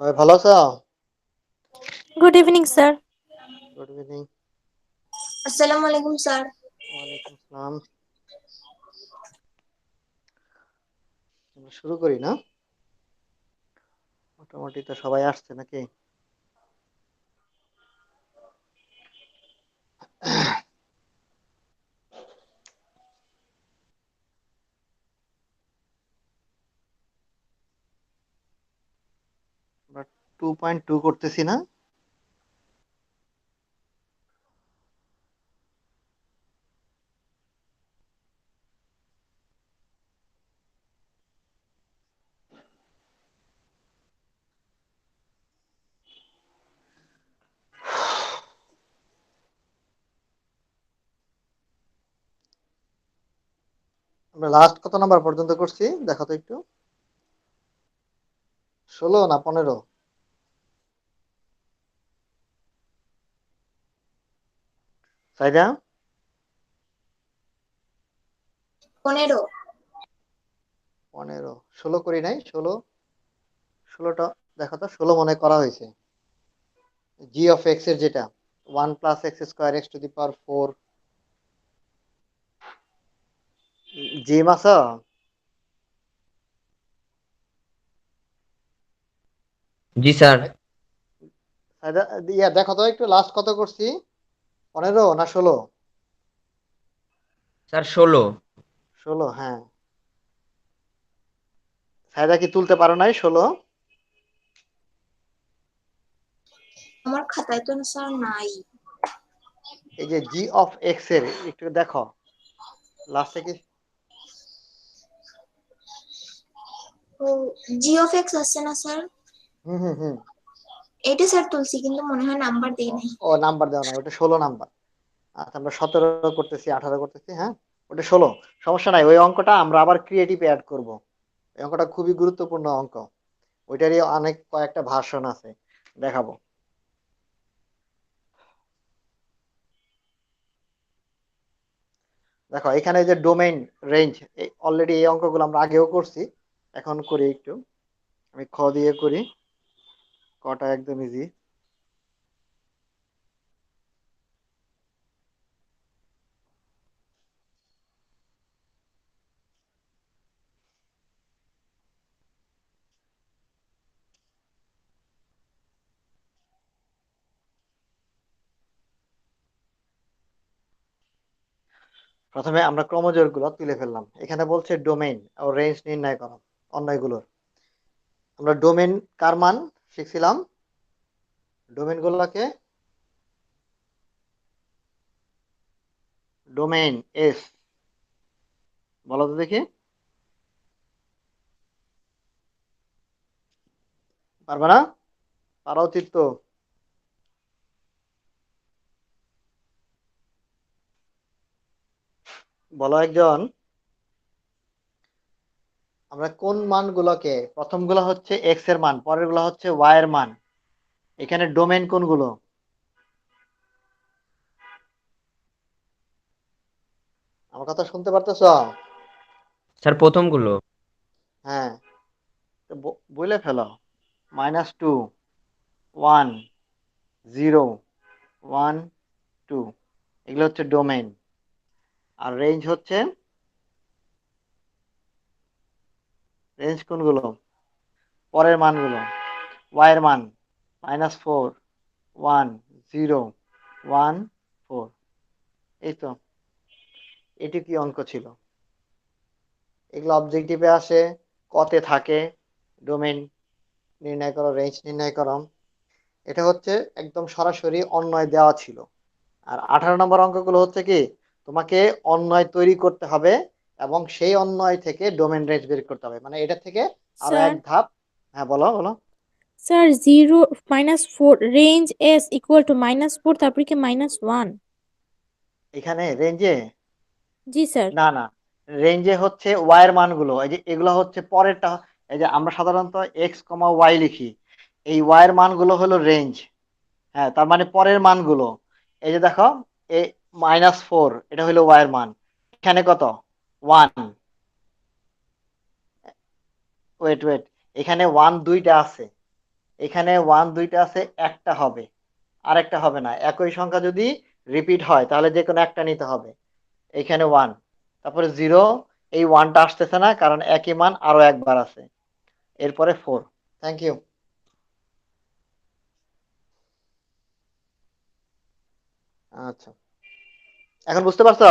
সবাই ভালো আছো? Good evening sir. Good evening. আসসালামু আলাইকুম স্যার। ওয়ালাইকুম আসসালাম। আমরা শুরু করি না? মোটামুটি তো সবাই আসছে নাকি? আমরা 2.2 করতেছি না? আমরা লাস্ট কত নাম্বার পর্যন্ত করছি দেখো তো একটু। 16 না 15? সাইদা? 15। 15। 16 করি নাই? 16টা দেখো তো, 16 মনে করা হয়েছে। জি অফ এক্স এর যেটা 1 plus X square X to the power 4। জি মাসা? জি স্যার। সাইদা ইয়া দেখো তো একটু, লাস্ট কত করছি? 15 না 16? স্যার 16। 16, হ্যাঁ। সাইদা কি তুলতে পারো নাই 16? আমার খাতায় তো স্যার নাই। এই যে জি অফ এক্স এর একটু দেখো লাস্টে কি। ও, জি অফ এক্স আছে না স্যার? হুম হুম হুম। এটা স্যার তুলছি, কিন্তু মনে হয় নাম্বার দেই নাই। ও নাম্বার দেওয়া না, ওটা 16 নাম্বার। আচ্ছা, আমরা 17 করতেছি, 18 করতেছি, হ্যাঁ। ওটা 16, সমস্যা নাই। ওই অঙ্কটা আমরা আবার ক্রিয়েটিভ অ্যাড করব। এই অঙ্কটা খুবই গুরুত্বপূর্ণ অঙ্ক। ওইটারই অনেক কয়েকটা ভার্সন আছে, দেখাবো। দেখো এখানে যে ডোমেইন রেঞ্জ, অলরেডি এই অঙ্কগুলো আমরা আগেও করছি, এখন করি একটু। আমি খ দিয়ে করি, কটা একদম ইজি। প্রথমে আমরা ক্রমজোর গুলো তুলে ফেললাম। এখানে বলছে ডোমেইন ও রেঞ্জ নির্ণয় করো অন্যগুলোর। আমরা ডোমেইন কার মান শিখছিলাম? ডোমেইন গুলোকে ডোমেইন এস, বলো তো দেখি। পারবে না? পারা উচিত তো। বলো একজন। আমরা কোন মানগুলোকে, প্রথম গুলো হচ্ছে এক্স এর মান, পরের গুলো হচ্ছে ওয়াই এর মান, এখানে ডোমেইন কোনগুলো? আমার কথা শুনতে পারতেছো? স্যার প্রথমগুলো। হ্যাঁ, তো বলে ফেলো। -2, 1, 0, 1, 2, এগুলো হচ্ছে ডোমেইন। আর রেঞ্জ হচ্ছে, রেঞ্জ কোনগুলো? পরের মানগুলো। ওয়াই এর মান -4, 1, 0, 1, 4। এই তো, এটি কি অঙ্ক ছিল। এগুলো অবজেক্টিভে আসে, কতে থাকে। ডোমেইন নির্ণয় করো, রেঞ্জ নির্ণয় করো। এটা হচ্ছে একদম সরাসরি অন্বয় দেওয়া ছিল। আর 18 নম্বর অঙ্কগুলো হচ্ছে কি, তোমাকে অন্বয় তৈরি করতে হবে এবং সেই অন্বয় থেকে ডোমেন রেঞ্জ বের করতে হবে, মানে এটা থেকে আরো স্যার এক ধাপ। হ্যাঁ বলো বলো। Sir 0 - 4 range S equal to -4 তারপরে কি -1? এখানে রেঞ্জে, জি স্যার। না না, রেঞ্জে হচ্ছে ওয়াই এর মানগুলো, এই যে এগুলো হচ্ছে পরেরটা। এই যে আমরা সাধারণত এক্স কমা ওয়াই লিখি, এই ওয়াই এর মানগুলো হলো রেঞ্জ। হ্যাঁ, তার মানে পরের মানগুলো। এই যে দেখো, এই -4 এটা হলো ওয়াই এর মান। এখানে কত? 1। ওয়েট ওয়েট, এখানে 1 দুইটা আছে, এখানে 1 দুইটা আছে, একটা হবে, আরেকটা হবে না। একই সংখ্যা যদি রিপিট হয় তাহলে যেকোনো একটা নিতে হবে। এখানে 1, তারপরে 0, এই 1 টা আসতেছে না কারণ একই মান আরো একবার আছে। এরপরে 4। Thank you. আচ্ছা, এখন বুঝতে পারছো?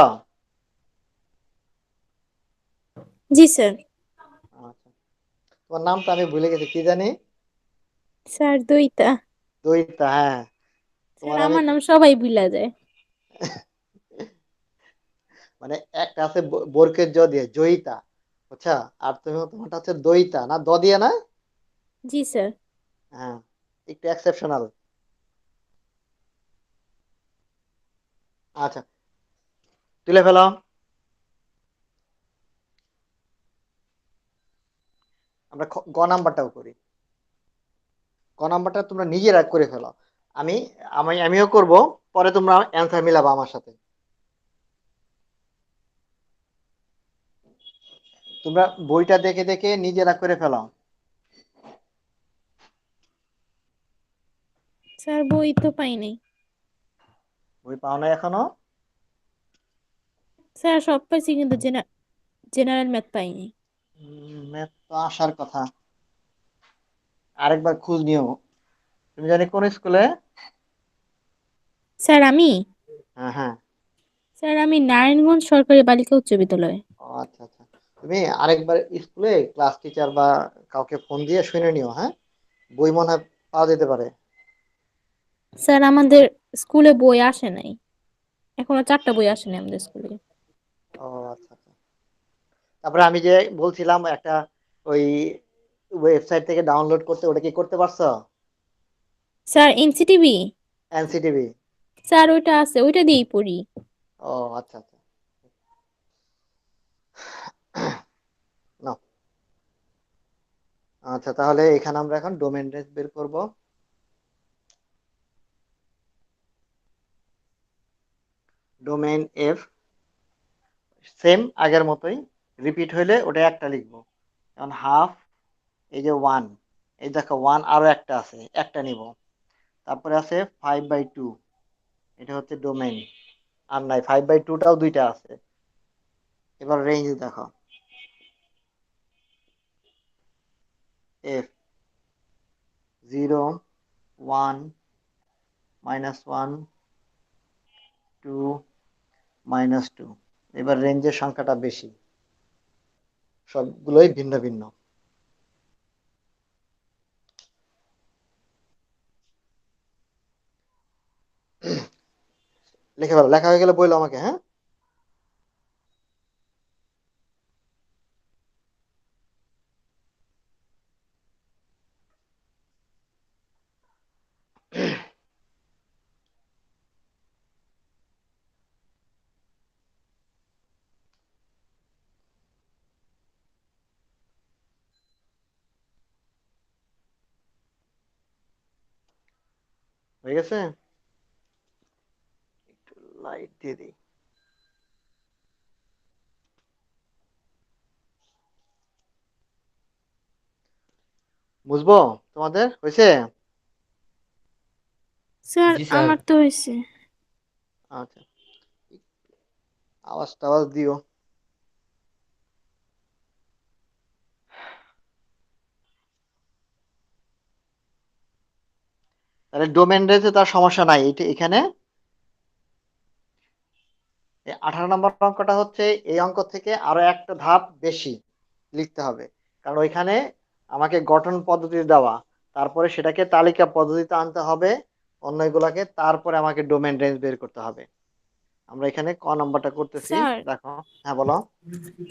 জি স্যার। আচ্ছা, তোমার নামটা আমি ভুলে গেছি, কি জানি? স্যার দুইটা। দইতা, হ্যাঁ। স্যার তোমার আমি আমার নাম সবাই ভুলা যায়। মানে একটা আছে বর্গের জ দিয়ে জয়িতা, বুঝছা? আর তোমারটা হচ্ছে দইতা না, দ দিয়ে না? জি স্যার। হ্যাঁ, একটু এক্সেপশনাল। আচ্ছা, তুলে ফেলো। আমরা গ নাম্বারটাও করি। গ নাম্বারটা তোমরা নিজেরা করে ফেলো। আমি আমিও করব, পরে তোমরা অ্যান্সার মিলাবা আমার সাথে। তোমরা বইটা দেখে দেখে নিজেরা করে ফেলো। স্যার বই তো পাই নাই। বই পাও না এখনো? স্যার সব পাইছি কিন্তু জেনারেল ম্যাথ পাইনি। ম্যাথ তো আসার কথা, আরেকবার খোঁজ নিও। তুমি জানি কোন স্কুলে? স্যার আমি হ্যাঁ, হ্যাঁ। স্যার আমি নারায়ণগঞ্জ সরকারি বালিকা উচ্চ বিদ্যালয়। ও আচ্ছা, আচ্ছা। তুমি আরেকবার স্কুলে ক্লাস টিচার বা কাউকে ফোন দিয়ে শুনে নিও, হ্যাঁ? বই মনে হয় পাওয়া যেতে পারে। স্যার আমাদের স্কুলে বই আসে নাই, এখনো 4টা বই আসেনি আমাদের স্কুলে। ও আচ্ছা, আচ্ছা। তারপরে আমি যে বলছিলাম একটা, ওই ওয়েবসাইট থেকে ডাউনলোড করতে, ওটা কি করতে পারছো? Sir NCTB. এনসিটিভি। স্যার ওইটা আছে, ওইটা দিয়েই পড়ি। ও আচ্ছা, আচ্ছা। নাও। আচ্ছা, তাহলে এখানে আমরা এখন ডোমেন রেঞ্জ বের করব। ডোমেন এফ, সেম আগের মতোই, রিপিট হইলে ওটা একটা লিখবো। এখন হাফ, এই যে 1, এই দেখো 1 আরো একটা আছে, একটা নিব। তারপরে আছে 5/2, এটা হচ্ছে ডোমেইন। আর নাই, 5/2টাও দুইটা আছে। এবার রেঞ্জ দেখো, এফ 0, 1, -1, 2, -2। এবার রেঞ্জের সংখ্যাটা বেশি, সবগুলোই ভিন্ন ভিন্ন। লিখে ফেলো, লেখা হয়ে গেলে বললো আমাকে, হ্যাঁ? হয়ে গেছে? একটু লাইট দিয়ে দিই। বুঝবো? তোমাদের হয়েছে? স্যার জি স্যার। আমার তো হয়েছে। আচ্ছা, আওয়াজ টাওয়াজ দিও। তাহলে ডোমেন রেঞ্জে তার সমস্যা নাই, এটা এখানে 18 নম্বর অঙ্কটা হচ্ছে এই অঙ্ক থেকে আরো একটা ধাপ বেশি লিখতে হবে, কারণ ওইখানে আমাকে গঠন পদ্ধতি দেওয়া, তারপরে সেটাকে তালিকা পদ্ধতিতে আনতে হবে অন্যগুলাকে, তারপরে আমাকে ডোমেন রেঞ্জ বের করতে হবে। আমরা এখানে ক নাম্বারটা করতেছি, স্যার দেখো। হ্যাঁ, বলো।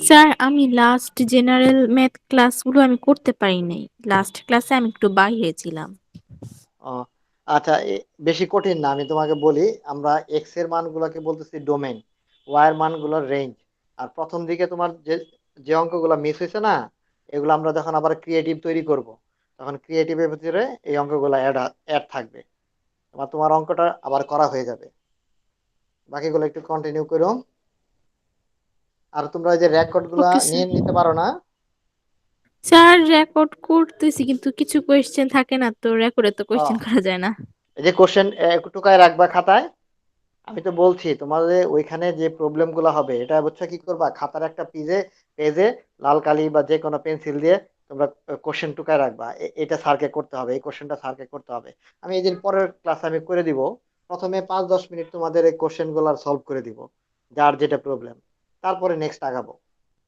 স্যার আমি লাস্ট জেনারেল ম্যাথ ক্লাসগুলো আমি করতে পারি নাই, লাস্ট ক্লাসে আমি একটু বাইরে ছিলাম। ও আচ্ছা, বেশি কঠিন না, আমি তোমাকে বলি। আমরা এক্স এর মানগুলোকে বলতেছি ডোমেন, ওয়াই এর মানগুলো রেঞ্জ। আর প্রথম দিকে তোমার যে যে অঙ্কগুলো মিস হয়েছে না, এগুলো আমরা যখন আবার ক্রিয়েটিভ তৈরি করব, তখন ক্রিয়েটিভের ভিতরে এই অঙ্কগুলো অ্যাড থাকবে। তোমার অঙ্কটা আবার করা হয়ে যাবে। বাকিগুলো একটু কন্টিনিউ করো। আর তোমরা ওই যে রেকর্ড গুলা ওকে নিয়ে স্যার। নিতে পারো না? স্যার রেকর্ড করতেছি কিন্তু কিছু কোয়েশ্চেন থাকে না তো, রেকর্ডে তো ও, কোয়েশ্চেন করা যায় না। এই যে কোশ্চেন টুকায় রাখবা খাতায়। আমি তো বলছি তোমাদের ওইখানে যে প্রবলেম গুলো হবে এটা বুঝছো কি করবা, খাতার একটা পেজে লাল কালি বা যে কোনো পেন্সিল দিয়ে তোমরা কোশ্চেন টুকায় রাখবা, এটা স্যারকে করতে হবে, এই কোশ্চেনটা স্যারকে করতে হবে। আমি এই দিন পরের ক্লাসে আমি করে দিব। প্রথমে 5-10 মিনিট তোমাদের এই কোশ্চেন গুলো সলভ করে দিব, যার যেটা প্রবলেম। তারপরে নেক্সট আগাবো।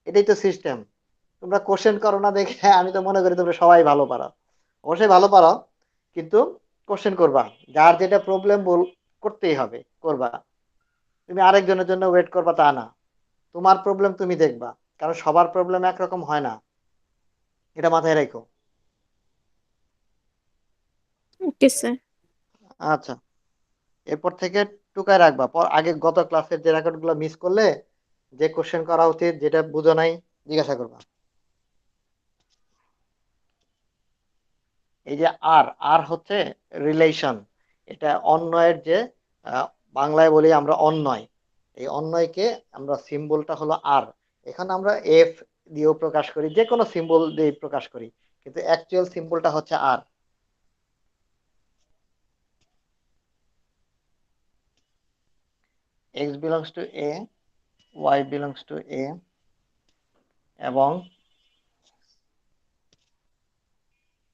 এটাই তো সিস্টেম। তোমরা কোশ্চেন করো না দেখে আমি তো মনে করি তোমরা সবাই ভালো পারো। অবশ্যই ভালো পারো, কিন্তু কোশ্চেন করবা, যার যেটা প্রবলেম করতেই হবে, করবা। তুমি আরেকজনের জন্য ওয়েট করবা তা না, তোমার প্রবলেম তুমি দেখবা, কারণ সবার প্রবলেম একরকম হয় না, এটা মাথায় রাখো। Okay sir. আচ্ছা, এরপর থেকে টুকায় রাখবা, আগে গত ক্লাসের যে রেকর্ড গুলো মিস করলে, যে কোশ্চেন করা উচিত, যেটা বুঝো নাই, জিজ্ঞাসা করবা। এই যে আর আর হচ্ছে রিলেশন, এটা অন্যয়ের যে আহ, বাংলায় বলি আমরা অন্যয়, এই অন্যয়কে আমরা সিম্বলটা হলো আর, এখানে আমরা এফ দিয়েও প্রকাশ করি, যে কোনো সিম্বল দিয়ে প্রকাশ করি, কিন্তু অ্যাকচুয়াল সিম্বলটা হচ্ছে R. X belongs to A, Y belongs to A, এবং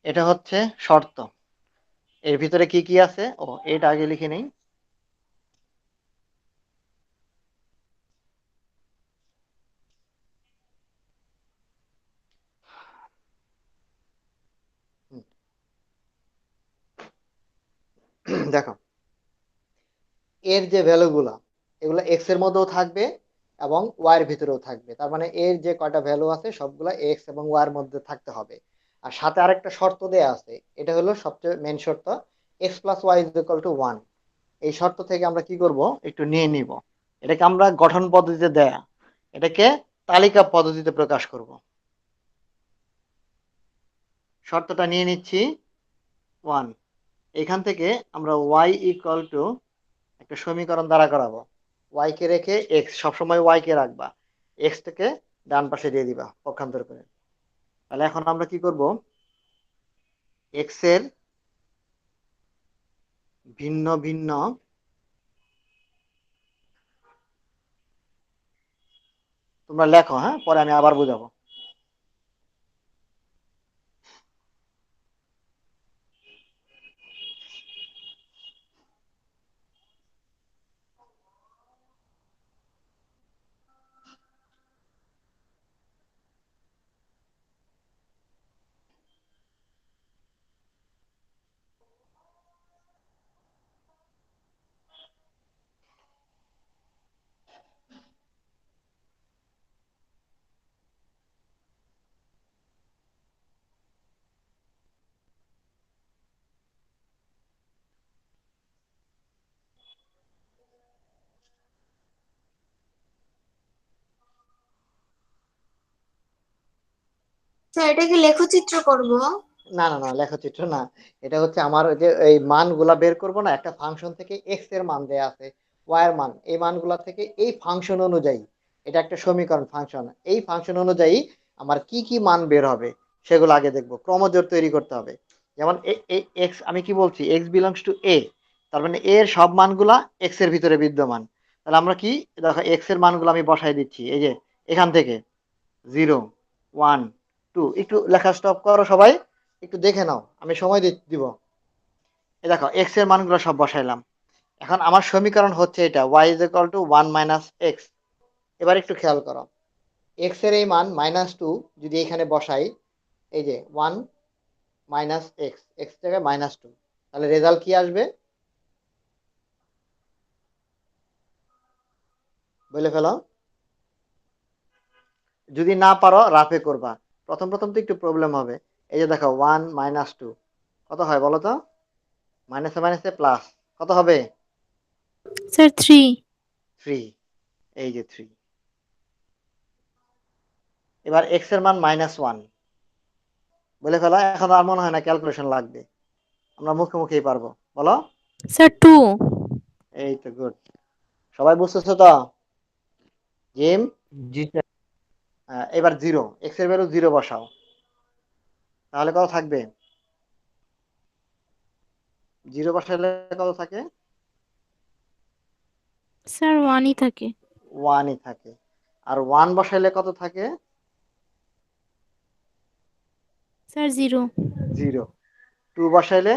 এটা হচ্ছে শর্ত। এর ভিতরে কি কি আছে, ও এটা আগে লিখে নেই। হুম, দেখো, এর যে ভ্যালুগুলা, এগুলা এক্স এর মধ্যেও থাকবে এবং ওয়াই এর ভিতরেও থাকবে, তার মানে এর যে কয়টা ভ্যালু আছে সবগুলা এক্স এবং ওয়াই এর মধ্যে থাকতে হবে। আর সাথে আরেকটা শর্ত দেয়া আছে, এটা হলো সবচেয়ে মেন শর্ত, x plus y is equal to one. এই শর্ত থেকে আমরা কি করব, একটু নিয়ে নিব। এটাকে আমরা গঠন পদ্ধতিতে দেয়া, এটাকে তালিকা পদ্ধতিতে প্রকাশ করব। শর্তটা নিয়ে নিচ্ছি, ওয়ান। এখান থেকে আমরা ওয়াই ইকুয়াল টু একটা সমীকরণ দ্বারা করাবো। ওয়াই কে রেখে এক্স, সবসময় ওয়াই কে রাখবা, এক্স থেকে ডান পাশে দিয়ে দিবা পক্ষান্তর করে। তাহলে এখন আমরা কি করব, এক্স এর ভিন্ন ভিন্ন, তোমরা লেখো, হ্যাঁ, পরে আমি আবার বুঝাবো। স্যার এটা কি লেখচিত্র করব? না না না, লেখচিত্র না। এটা হচ্ছে আমার ওই যে এই মানগুলা বের করব না, একটা ফাংশন থেকে এক্স এর মান দেয়া আছে, ওয়াই এর মান, এই মানগুলা থেকে এই ফাংশন অনুযায়ী, এটা একটা সমীকরণ ফাংশন, এই ফাংশন অনুযায়ী আমার কি কি মান বের হবে সেগুলো আগে দেখবো, ক্রমজোর তৈরি করতে হবে। যেমন এক্স, আমি কি বলছি, এক্স বিলংস টু এ, তার মানে এর সব মানগুলা এক্স এর ভিতরে বিদ্যমান। তাহলে আমরা কি, দেখো এক্স এর মানগুলো আমি বসাই দিচ্ছি, এই যে এখান থেকে 0, 1, 2, একটু লেখা স্টপ করো সবাই, একটু দেখে নাও, আমি সময় দিব। এই দেখো এক্স এর মানগুলো সব বসাইলাম। এখন আমার সমীকরণ হচ্ছে এটা, y is equal to 1 - x. এবার একটু খেয়াল করো, এক্স এর এই মান -2 যদি এখানে বসাই, এই যে 1 - এক্স, এক্স থেকে -2, তাহলে রেজাল্ট কি আসবে বলে ফেলো। যদি না পারো রাফে করবা, প্রথম প্রথম তো একটু প্রবলেম হবে। এই যে দেখো 1 - 2 কত হয় বলো তো, মাইনাসে মাইনাসে প্লাস, কত হবে, স্যার 3। 3। এই যে 3। এবার এক্স এর মান -1 বলে ফেলা, এখন আর মনে হয় না ক্যালকুলেশন লাগবে, আমরা মুখে মুখেই পারবো, বলো। স্যার 2। এই তো গুড, সবাই বুঝতেছো তো, জিম। জি স্যার। এবার 0, এক্স এর ভ্যালু 0 বসাও, তাহলে কত থাকবে? 0 বসাইলে কত থাকে? স্যার 1ই থাকে। 1ই থাকে। আর 1 বসাইলে কত থাকে? স্যার 0। 0। 2 বসাইলে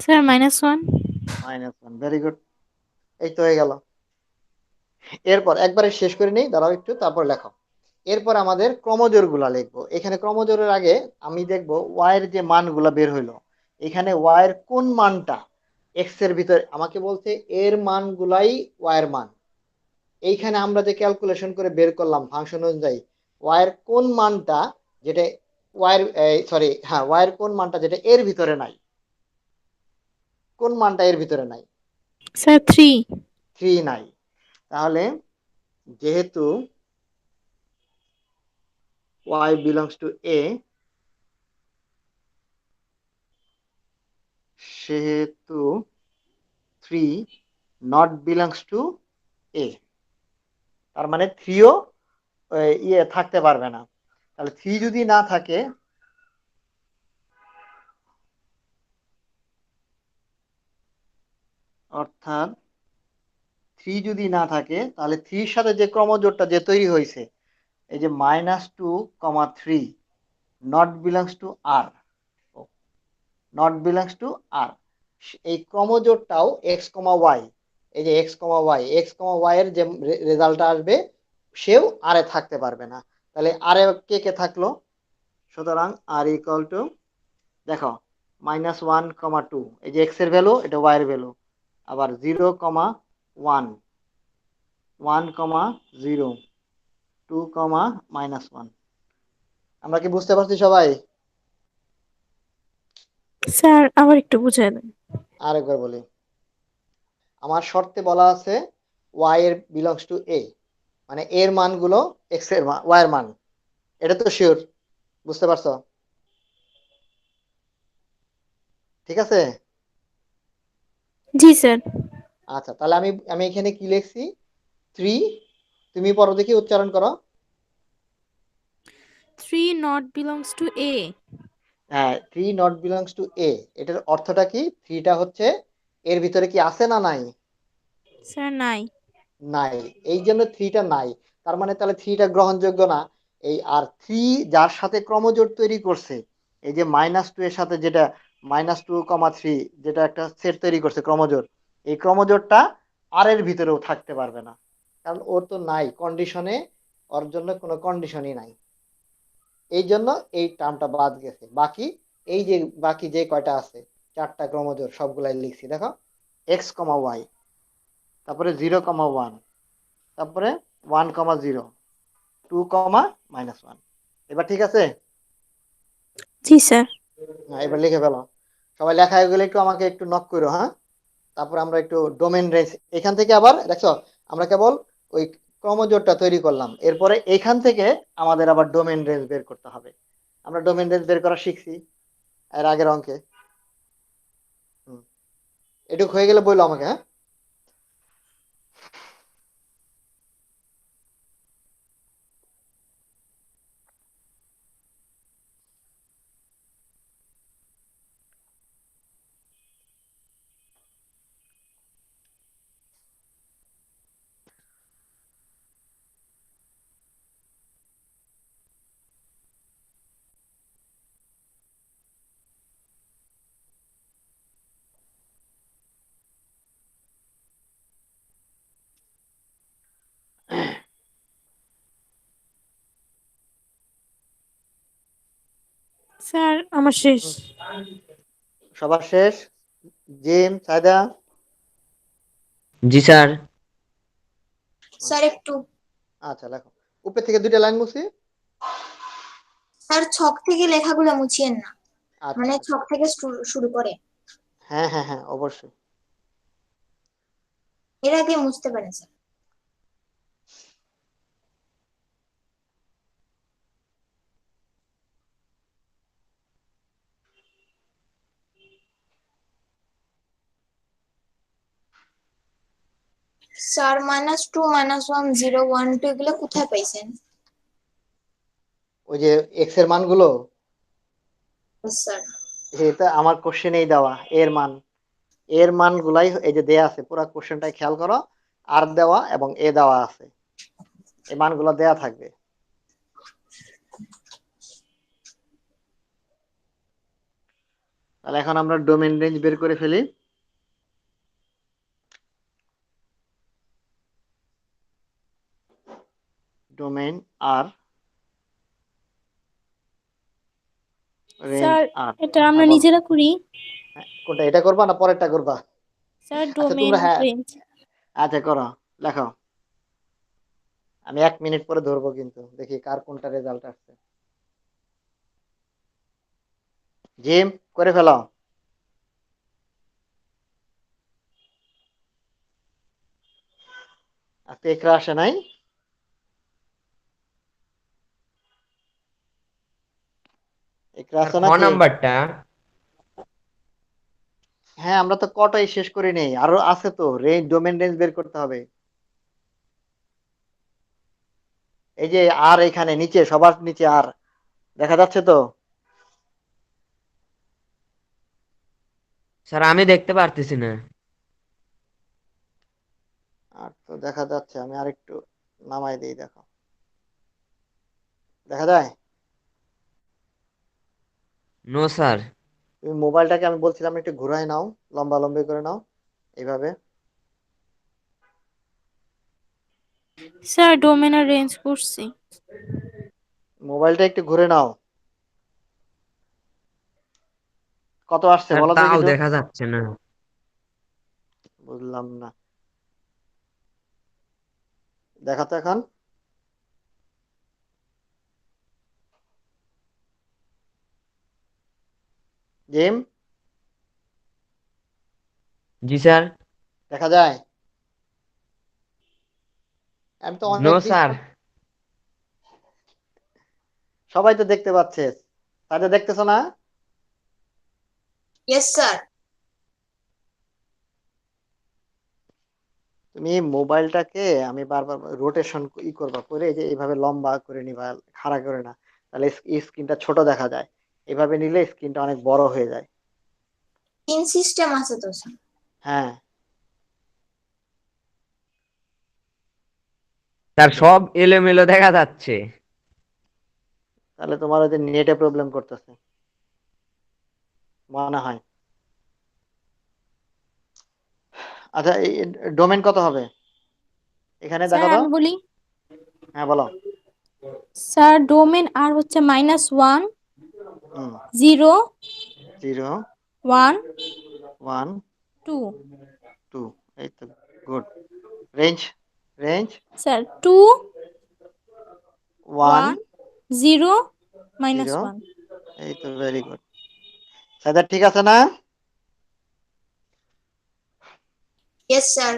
স্যার -1। -1। Very good. এই তো হয়ে গেল। এরপর একবারে শেষ করে নেই, দাঁড়াও একটু, তারপর লেখো। এরপর আমাদের ক্রমজোড়গুলা লিখবো। এখানে ক্রমজোড়ের আগে আমি দেখবো y এর যে মানগুলা বের হইলো, এখানে y এর কোন মানটা x এর ভিতরে, আমাকে বলছে এর মানগুলাই y এর মান। এইখানে আমরা যে ক্যালকুলেশন করে বের করলাম ফাংশন অনুযায়ী y এর কোন মানটা, যেটা y এর সরি হ্যাঁ y এর কোন মানটা যেটা এর ভিতরে নাই, কোন মানটা এর ভিতরে নাই? স্যার 3। 3 নাই। তাহলে যেহেতু y belongs to a, সেহেতু 3 not belongs to a। তার মানে 3ও ইয়ে থাকতে পারবে না। তাহলে 3 যদি না থাকে, অর্থাৎ 3 যদি না থাকে, তাহলে 3 এর সাথে যে ক্রমজোড়টা যে তৈরি হয়েছে, এই যে -2, 3 not belongs to R, not belongs to R, এই ক্রমজোড়টাও x, y, এই যে x, y এর যে রেজাল্টটা আসবে সেও আর এ থাকতে পারবে না। তাহলে আর এ কে কে থাকলো? সুতরাং আর ইকুয়াল টু, দেখো -1, 2, এই যে x এর ভ্যালু, এটা y এর ভ্যালু, আবার 0, 1, 1, 0, 2, -1। আমরা কি বুঝতে পারছি সবাই? স্যার আবার একটু বুঝায় দেন। আরেকবার বলি, আমার শর্তে বলা আছে y এর বিলংস টু a, মানে এর মানগুলো x এর মান, y এর মান, এটা তো শিওর, বুঝতে পারছো? ঠিক আছে। জি স্যার। আচ্ছা, তাহলে আমি আমি এখানে কি লিখছি? 3, তুমি পরে দেখি উচ্চারণ করো। 3 not belongs to A। হ্যাঁ, 3 নট বিলংস টু এ, এটার অর্থটা কি? 3টা হচ্ছে এর ভিতরে কি আছে না নাই? স্যার নাই। নাই। এই জন্য 3টা নাই। তার মানে তাহলে 3টা গ্রহণযোগ্য না। এই আর 3 যার সাথে ক্রমজোড় তৈরি করছে, এই যে -2 এর সাথে যেটা -2, 3 যেটা একটা সেট তৈরি করছে ক্রমজোড়, এই ক্রমজোড়টা আর এর ভিতরেও থাকতে পারবে না, কারণ ওর তো নাই কন্ডিশনে, ওর জন্য কোনো কন্ডিশনই নাই। এই জন্য এই টার্মটা বাদ গেছে। বাকি এই যে বাকি যে কয়টা আছে, 4টা ক্রমজোড় সবগুলাই লিখছি, দেখো x, y, তারপরে 0, 1, তারপরে 1, 0, 2, -1। এবার ঠিক আছে? জি স্যার। হ্যাঁ, এবার লিখে ফেলো। সবাই লেখা হয়ে গেলে একটু আমাকে একটু নক করো, হ্যাঁ? তারপর আমরা একটু ডোমেন রেঞ্জ, এখান থেকে আবার দেখছো আমরা কেবল ওই ক্রমজোড়টা তৈরি করলাম, এরপরে এখান থেকে আমাদের আবার ডোমেন রেঞ্জ বের করতে হবে। আমরা ডোমেন রেঞ্জ বের করা শিখছি এর আগের অঙ্কে। এটুক হয়ে গেলে বললো আমাকে, হ্যাঁ? স্যার আমার শেষ। সবার শেষ? জিম, সায়দা? জি স্যার। স্যার একটু, আচ্ছা লেখো, উপর থেকে 2টা লাইন মুছি। স্যার ছক থেকে লেখাগুলো মুছিয়েন না, আচ্ছা, মানে ছক থেকে শুরু করে, হ্যাঁ হ্যাঁ হ্যাঁ অবশ্যই। এর আগে মুছতে পারেন স্যার। স্যার -2, -1, 0, 1, 2 এগুলো কোথায় পাইছেন? ওই যে এক্স এর মানগুলো Yes, sir. এটা আমার কোশ্চেনেই দেওয়া এর মানগুলাই এই যে দেয়া আছে, পুরো কোশ্চেনটাই খেয়াল করো। আর দেওয়া এবং এ দেওয়া আছে, এই মানগুলো দেয়া থাকবে। তাহলে এখন আমরা ডোমেন রেঞ্জ বের করে ফেলি। ডোমেন আর রেঞ্জ স্যার আর। এটা আমরা হ্যাঁ বলো। নিজেরা করি। কোনটা, এটা করবা না পরেরটা করবা? স্যার আচ্ছা ডোমেন তোমরা, হ্যাঁ রেঞ্জ। আচ্ছা করো, লেখো। আমি 1 মিনিট পরে ধরবো, কিন্তু দেখি কার কোনটা রেজাল্ট আসছে। জিম, করে ফেলো। আজকে একরা আসে নাই। একরা স্যার আসো খ নাকি? নাম্বারটা। হ্যাঁ, আমরা তো কটাই শেষ করি নেই, আরো আছে তো। রেঞ্জ, ডোমেন রেঞ্জ বের করতে হবে। এই যে আর, এখানে নিচে, সবার নিচে আর দেখা যাচ্ছে তো। স্যার আমি দেখতে পারতেছি না। আর তো দেখা যাচ্ছে, আমি আরেকটু নামাই দিই, দেখো দেখা যায়। No sir. তুমি মোবাইলটাকে, আমি বলছিলাম একটু ঘুরাই নাও, লম্বা লম্বি করে নাও, এইভাবে। স্যার ডোমেন আর রেঞ্জ করছি। মোবাইলটা একটু ঘুরে নাও। কত আসছে স্যার বলো তো তাও কিছু। দেখা যাচ্ছে না। বুঝলাম না, দেখা তো এখন। জিম, জি স্যার। দেখা যায়? আমি তো নো অনেক দিক স্যার। সবাই তো দেখতে পাচ্ছে, তাদের দেখতেছো না? Yes, sir. তুমি মোবাইলটাকে, আমি বারবার রোটেশন করবা, করে এই যে এইভাবে লম্বা করে নিবা, খাড়া করে না, তাহলে স্ক্রিনটা ছোট দেখা যায়। এভাবে নিলে স্ক্রিনটা অনেক বড় হয়ে যায়। In system আছে তো স্যার। হ্যাঁ, স্যার সব এলোমেলো দেখা যাচ্ছে। তাহলে তোমার ওই যে নেটে প্রবলেম করতেছে মনে হয়। আচ্ছা, এই ডোমেন কত হবে এখানে স্যার দেখো তো। আমি বলি। হ্যাঁ বলো। স্যার ডোমেন আর হচ্ছে -1, হুম। 0, 0, 1, 1, 2। 2। এই তো, গুড। Range, range sir 2, 1, 1, 0, 0। -1। এই তো, ভেরি গুড। সাইদার ঠিক আছে না? Yes, sir.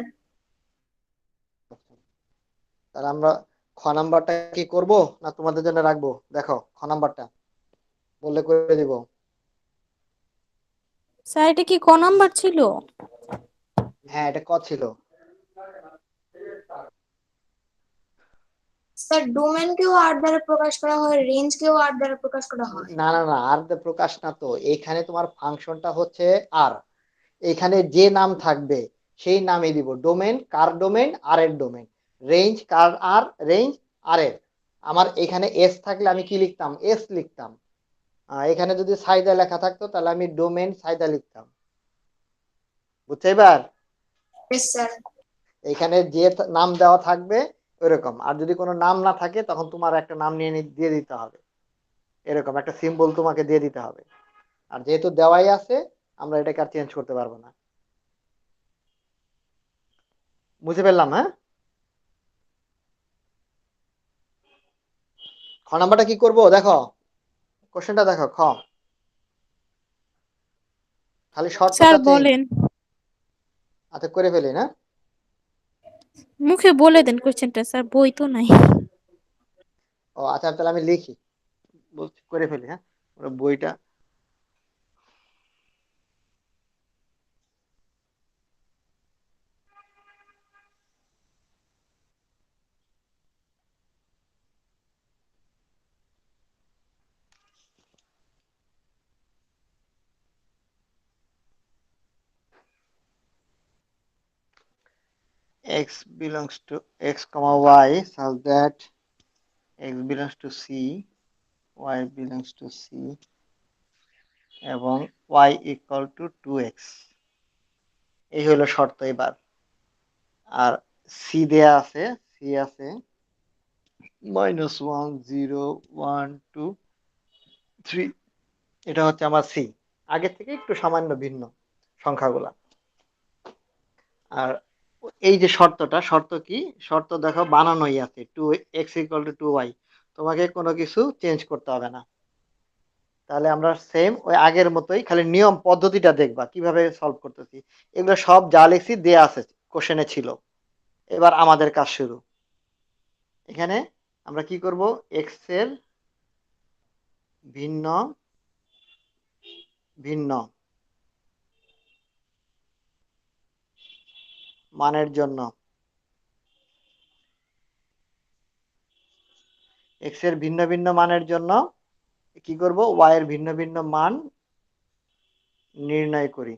তাহলে আমরা খ নাম্বারটা কি করব, না তোমাদের জন্য রাখবো? দেখো খ নাম্বারটা বললে করে দিব। স্যার এটা কি ক নাম্বার ছিল? হ্যাঁ, এটা ক ছিল। স্যার ডোমেন কেও আর দ্বারা প্রকাশ করা হয়, রেঞ্জ কেও আর দ্বারা প্রকাশ করা হয়। না না না, আর প্রকাশ না তো। এইখানে তোমার ফাংশনটা হচ্ছে আর। এখানে যে নাম থাকবে সেই নামই দিব। ডোমেন কার ডোমেন, আর এর ডোমেন। রেঞ্জ কার আর, রেঞ্জ আর এর। আমার এখানে এস থাকলে আমি কি লিখতাম? এস লিখতাম। এখানে যদি সাইদা লেখা থাকতো তাহলে আমি ডোমেন সাইদা লিখতাম। বুঝছো এবার? Yes, sir. এখানে যে নাম দেওয়া থাকবে ওইরকম। আর যদি কোনো নাম না থাকে তখন তোমার একটা নাম নিয়ে দিয়ে দিতে হবে। এরকম একটা সিম্বল তোমাকে দিয়ে দিতে হবে। আর যেহেতু দেওয়াই আছে, আমরা এটাকে আর চেঞ্জ করতে পারবো না। বুঝে ফেললাম, হ্যাঁ? খ নাম্বারটা কি করব দেখো, কোশ্চেনটা দেখো। খ, খালি স্যার শর্তটা চেঞ্জ। বলেন। আচ্ছা, করে ফেলি না? মুখে বলে দেন কোশ্চেনটা, স্যার বই তো নাই। ও আচ্ছা, তাহলে আমি লিখি, বলছি করে ফেলি। হ্যাঁ, ওরা বইটা x belongs to x comma y such that x belongs to c, y belongs to c এবং y equal to 2x, এই হলো শর্ত। এবার আর সি দেয়া আছে, সি আছে -1 0 1 2 3, এটা হচ্ছে আমার সি। আগে থেকে একটু সামান্য ভিন্ন সংখ্যাগুলা। আর এই যে শর্তটা, শর্ত কি? শর্ত দেখো বানানোই আছে, 2x = 2y, তোমাকে কোনো কিছু চেঞ্জ করতে হবে না। তাহলে আমরা সেম ওই আগের মতোই, খালি নিয়ম পদ্ধতিটা দেখবা কিভাবে সলভ করতেছি। এগুলো সব যা লিখছি দেয়া আছে, কোশ্চেনে ছিল। এবার আমাদের কাজ শুরু। এখানে আমরা কি করব? এক্স এর ভিন্ন ভিন্ন মানের জন্য, এক্স এর ভিন্ন ভিন্ন মানের জন্য কি করব? ওয়াই এর ভিন্ন ভিন্ন মান নির্ণয় করি।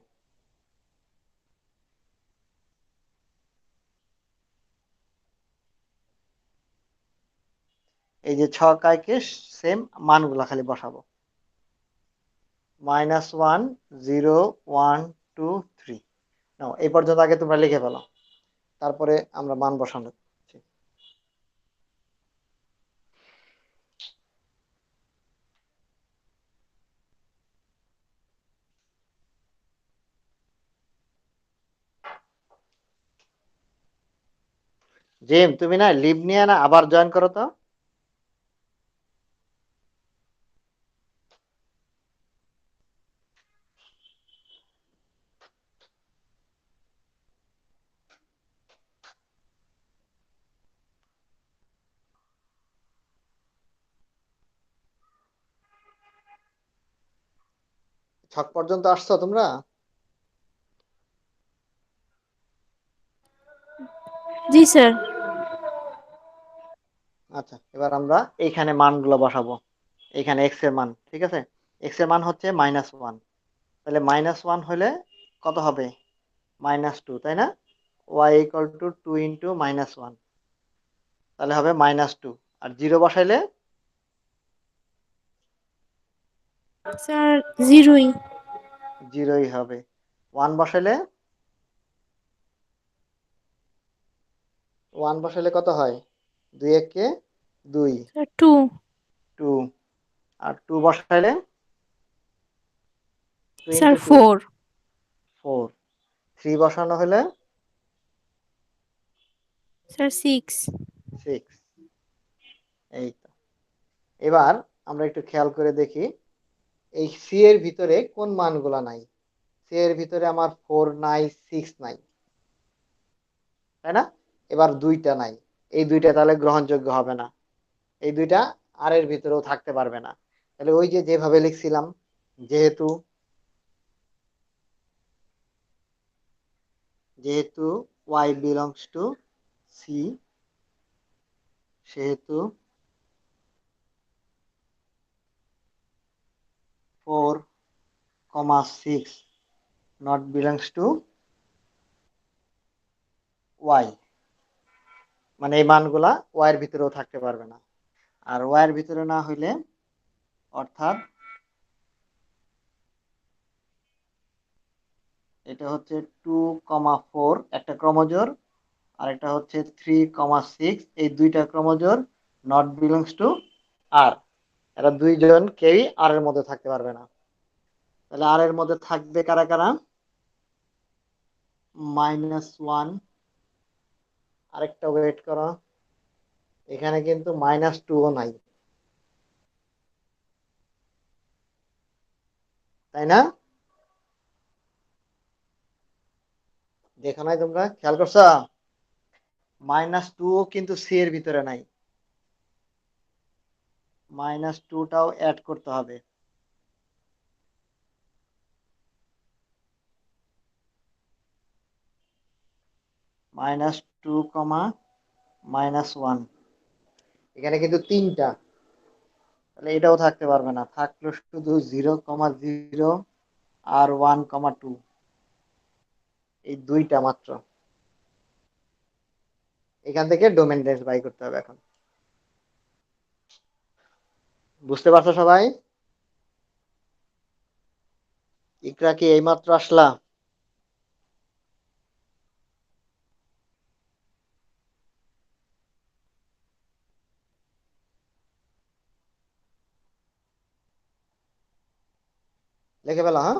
এই যে ছকাইকে সেম মানগুলা খালি বসাবো। -1 0 1 2 3, নাও এই পর্যন্ত আগে তোমরা লিখে ফেলো, তারপরে আমরা মান বসানো। জিম, তুমি না লিভ নিয়ে না আবার জয়েন করো তো। ছক পর্যন্ত আসছো তোমরা? জি স্যার। আচ্ছা, এবার আমরা এইখানে মানগুলো বসাবো। এখানে এক্স এর মান, ঠিক আছে? এক্স এর মান হচ্ছে -1, তাহলে -1 হলে কত হবে? -2, তাই না? y = 2 × -1, তাহলে হবে -2। আর 0 বসাইলে স্যার জিরোই। 0ই হবে। 1 বসাইলে 1 বসাইলে কত হয়? 2 একে 2, স্যার টু। 2। আর 2 বসাইলে 2 স্যার × 2 ফোর। 4। 3 বসানো হলে স্যার সিক্স। 6। এই তো। এবার আমরা একটু খেয়াল করে দেখি এই সি এর ভিতরে কোন মানগুলা নাই। সি এর ভিতরে আমার 4 নাই, 6 নাই, তাই না? এবার 2টা নাই, এই 2টা তাহলে গ্রহণযোগ্য হবে না। এই 2টা আর এর ভিতরেও থাকতে পারবে না। তাহলে ওই যে যেভাবে লিখছিলাম, যেহেতু যেহেতু y belongs to c, সেহেতু 4, 6 not belongs to y, মানে এই মানগুলা y এর ভিতরেও থাকতে পারবে না। আর y এর ভিতরে না হইলে, অর্থাৎ এটা হচ্ছে 2, 4 একটা ক্রমজোর, আর এটা হচ্ছে 3, 6, এই 2টা ক্রমজোর নট বিলংস টু আর। এরা দুইজন কেউই আর এর মধ্যে থাকতে পারবে না। তাহলে আর এর মধ্যে থাকবে কারা কারা? -1, আরেকটা ওয়েট করো, এখানে কিন্তু -2ও নাই, তাই না? দেখো নাই তোমরা, খেয়াল করছো? -2ও কিন্তু সি এর ভিতরে নাই, -2টাও অ্যাড করতে হবে। -2, -1, এখানে কিন্তু 3টা, তাহলে এটাও থাকতে পারবে না, থাকলো শুধু 0, 0 আর 1, 2, এই 2টা মাত্র। এখান থেকে ডোমেন রেঞ্জ বাই করতে হবে এখন। বুঝতে পারছো সবাই? ইকরা কি এইমাত্র আসলা? লিখে ফেলো, হ্যাঁ?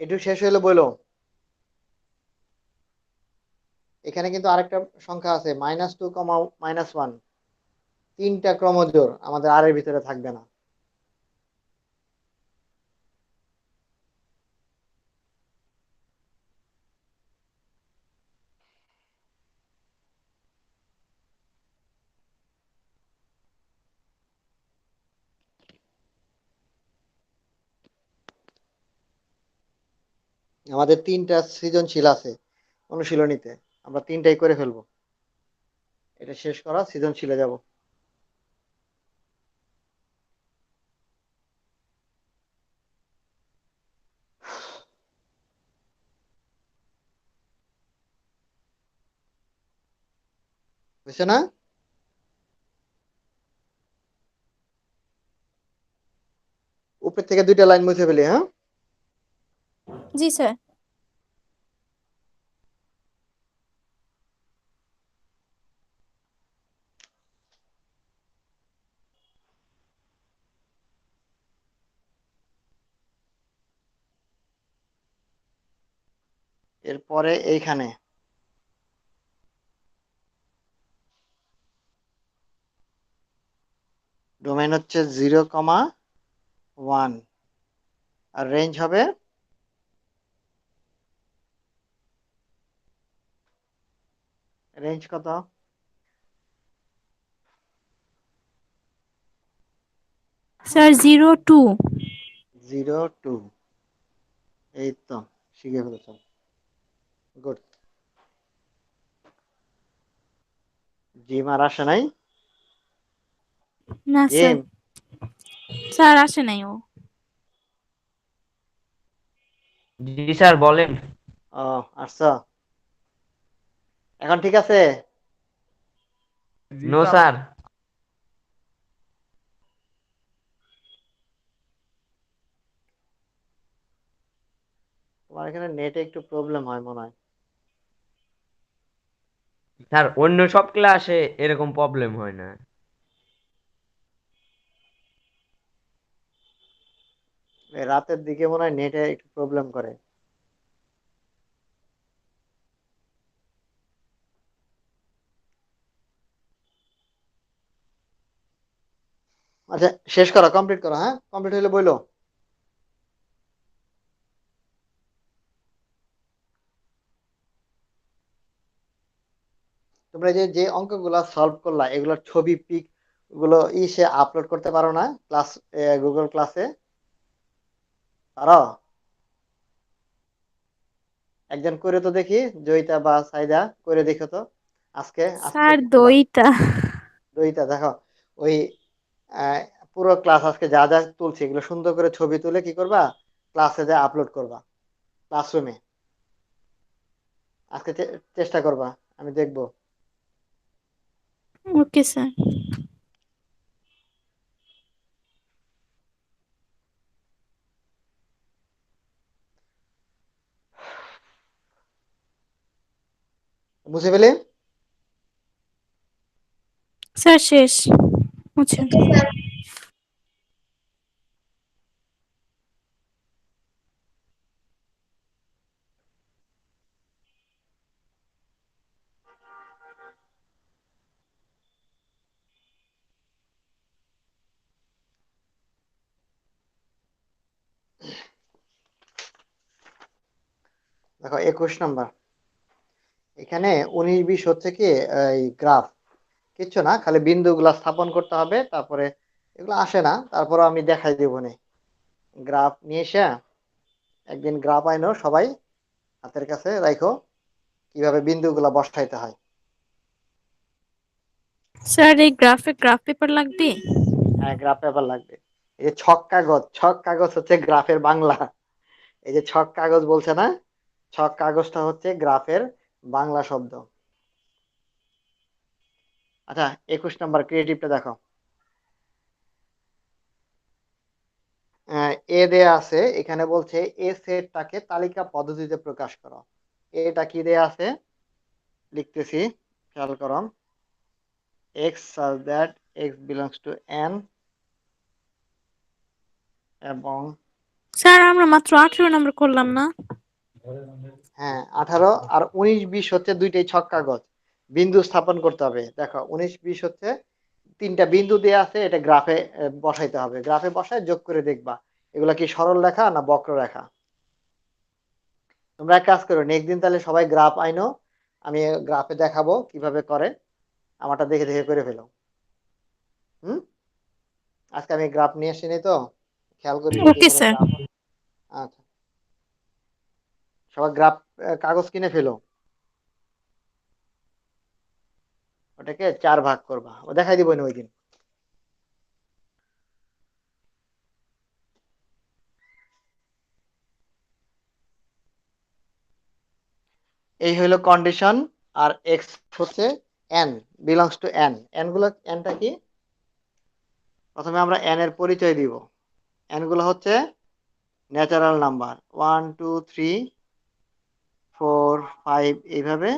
একটু শেষ হইলে বলো। এখানে কিন্তু আরেকটা সংখ্যা আছে, -2, -1, 3টা ক্রমজোড় আমাদের আর এর ভিতরে থাকবে না। আমাদের 3টা সৃজনশীল আছে অনুশীলনীতে, আমরা 3টাই করে ফেলবো। এটা শেষ করা, সৃজনশীলে যাব। বুঝছো না? উপর থেকে 2টা লাইন মুছে ফেলি, হ্যাঁ? জি স্যার। এরপরে এইখানে ডোমেন হচ্ছে 0,1 আর রেঞ্জ হবে রেঞ্জ কত? স্যার 0 2। 0, 2। এই তো শিখে ফেলেছ, গুড। জিম আর আসে নাই? না স্যার, জিম, স্যার আসে নাই ও। জি স্যার বলেন। ও আসছো, এখন ঠিক আছে? No sir. তোমার এখানে নেটে একটু প্রবলেম হয় মনে হয়। স্যার অন্য সব ক্লাসে এরকম প্রবলেম হয় না। এই রাতের দিকে মনে হয় নেটে একটু প্রবলেম করে। আচ্ছা, শেষ করো, কমপ্লিট করো, হ্যাঁ? কমপ্লিট হইলে বইলো। তোমরা যে যে অঙ্কগুলা সলভ করলা এগুলোর ছবি পিক গুলো সে আপলোড করতে পারো না ক্লাস, গুগল ক্লাসে? পারো? একজন করে তো দেখি, জয়িতা বা সাইদা করে দেখো তো আজকে, আজকে স্যার ক্লাস দইটা। জয়িতা দেখো, ওই আহ, পুরো ক্লাস আজকে যা যা তুলছি এগুলো সুন্দর করে ছবি তুলে কি করবা, ক্লাসে যা আপলোড করবা ক্লাসরুমে। আজকে চেষ্টা করবা, আমি দেখবো। Okay sir. বুঝে ফেলে। স্যার শেষ, মুছে। Okay sir. দেখো 21 নম্বর, এখানে 19, 20 হচ্ছে কি এই গ্রাফ, কিচ্ছু না, খালি বিন্দুগুলা স্থাপন করতে হবে, তারপরে এগুলো আসে না, তারপরে আমি দেখাই দেবো নে। গ্রাফ নিয়ে এসে একদিন গ্রাফ আইনো সবাই, হাতের কাছে রাখো, কিভাবে বিন্দুগুলা বসাইতে হয়। স্যার এই গ্রাফ পেপার লাগবে? হ্যাঁ, গ্রাফ পেপার লাগবে। এই যে ছক কাগজ, ছক কাগজ হচ্ছে গ্রাফের বাংলা। এই যে ছক কাগজ বলছে না, ছক কাগজটা হচ্ছে গ্রাফের বাংলা শব্দ। আচ্ছা, 21 নম্বর ক্রিয়েটিভটা দেখো। এ দেয়া আছে, এখানে বলছে এ সেটটাকে তালিকা পদ্ধতিতে প্রকাশ করো। এটা কি দেয়া আছে লিখতেছি, খেয়াল করো। x such that x belongs to n এবং স্যার আমরা মাত্র 18 নম্বর করলাম না? হ্যাঁ 18 আর 19 20 হচ্ছে দুইটাই ছক কাগজ, বিন্দু স্থাপন করতে হবে। দেখো 19 20 হচ্ছে তিনটা বিন্দু দেয়া আছে, এটা গ্রাফে বসাইতে হবে। গ্রাফে বসায় যোগ করে দেখবা এগুলা কি সরল রেখা না বক্ররেখা। তোমরা এক কাজ করো, নেক্সট দিন তাহলে সবাই গ্রাফ আইনো, আমি গ্রাফে দেখাবো কিভাবে করে, আমারটা দেখে দেখে করে ফেলো। হুম, আজকে আমি গ্রাফ নিয়ে আসিনি তো, খেয়াল করি যদি ওকে এখানে স্যার। গ্রাফ। আচ্ছা, সবাই গ্রাফ কাগজ কিনে ফেলো, ওটাকে 4 ভাগ করবা, ও দেখাই দিব না ওই দিন। এই হলো কন্ডিশন। আর এক্স হচ্ছে N, belongs to N. N গুলো, এনটা কি, প্রথমে আমরা এন এর পরিচয় দিব। এন গুলো হচ্ছে ন্যাচারাল নাম্বার, 1 2 3 4 5 এইভাবে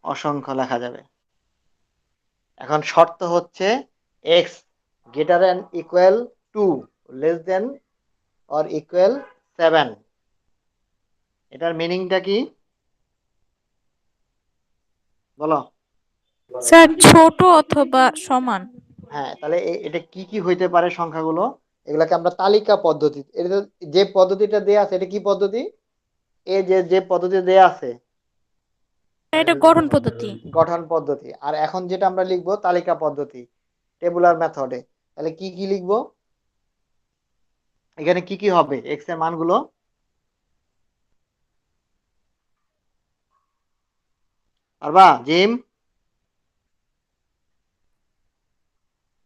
অসংখ্য লেখা যাবে। এখন শর্ত হচ্ছে x greater than equal to, less than or equal 7। এটার মিনিংটা কি বলো? স্যার ছোট অথবা সমান। হ্যাঁ, তাহলে এটা কি কি হইতে পারে সংখ্যাগুলো? এগুলাকে আমরা তালিকা পদ্ধতি, এটা যে পদ্ধতিটা দেয়া আছে এটা কি পদ্ধতি? এই যে যে পদ্ধতি দেয়া আছে এটা গঠন পদ্ধতি। গঠন পদ্ধতি। আর এখন যেটা আমরা লিখবো তালিকা পদ্ধতি, টেবুলার মেথডে। তাহলে কি কি লিখবো, এখানে কি কি হবে এক্স এর মানগুলো? পারবা জিম?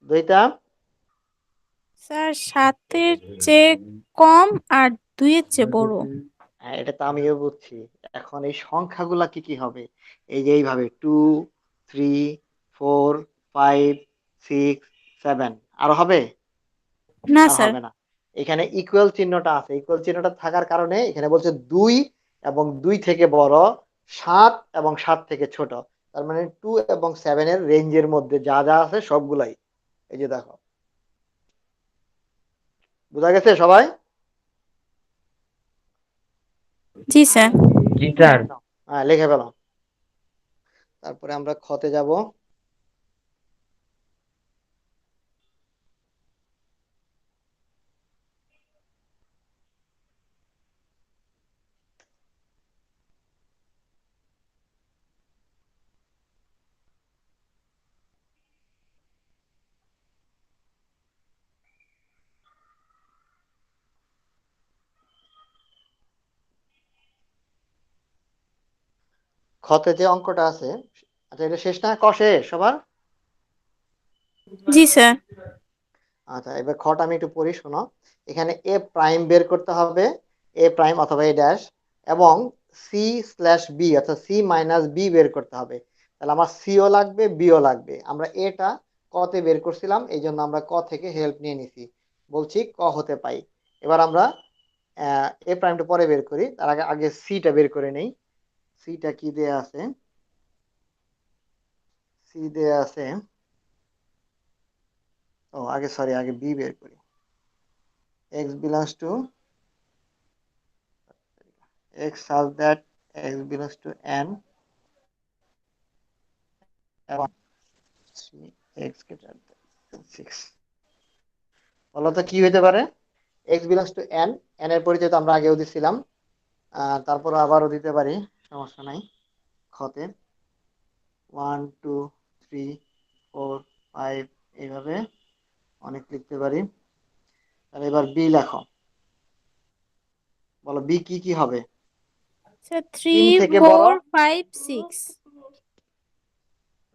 দুইটা? স্যার 7-এর চেয়ে কম আর 2-এর চেয়ে বড়। হ্যাঁ, এটা তো আমিও বুঝছি। এখন এই সংখ্যাগুলা কি কি হবে? এই যে এইভাবে 2 3 4 5 6 7, আরো হবে? না আর স্যার। হবে না। এখানে ইকুয়াল চিহ্নটা আছে, ইকুয়াল চিহ্নটা থাকার কারণে এখানে বলছে 2 এবং 2 থেকে বড়, 7 এবং 7 থেকে ছোট। তার মানে 2 এবং 7 এর রেঞ্জের মধ্যে যা যা আছে সবগুলাই। এই যে দেখো, বোঝা গেছে সবাই? জি স্যার। জি স্যার। হ্যাঁ, লিখে পেলাম। তারপরে আমরা খতে যাব। খতে যে অঙ্কটা আছে, আচ্ছা এটা শেষ না, ক শেষ সবার? জি স্যার। আচ্ছা, এবার খটা আমি একটু পড়ি, শোনো। এখানে এ প্রাইম বের করতে হবে, এ প্রাইম অথবা এ ড্যাশ, এবং সি স্ল্যাশ বি অর্থাৎ সি মাইনাস বি বের করতে হবে। তাহলে আমার সিও লাগবে, বিও লাগবে। আমরা এটা কতে বের করছিলাম, এই জন্য আমরা ক থেকে হেল্প নিয়ে নিছি, বলছি ক হতে পাই। এবার আমরা এ প্রাইমটা পরে বের করি, তার আগে আগে সিটা বের করে নেই। সিটা কি দেয়া আছে? সি দেয়া আছে, ও আগে সরি, আগে বি বের করি। X belongs two x such that x belongs to n এবং 3x greater than 6। বলো তো কি হইতে পারে? x belongs to n, n এর পরিচয় তো আমরা আগেও দিছিলাম, তারপর আবারও দিতে পারি, সমস্যা নাই। খতে 1 2 3 4 5 এইভাবে অনেক লিখতে পারি। তাহলে এবার বি লেখো, বলো বি কি কি হবে? স্যার 3 3 থেকে বড় 4 5 6।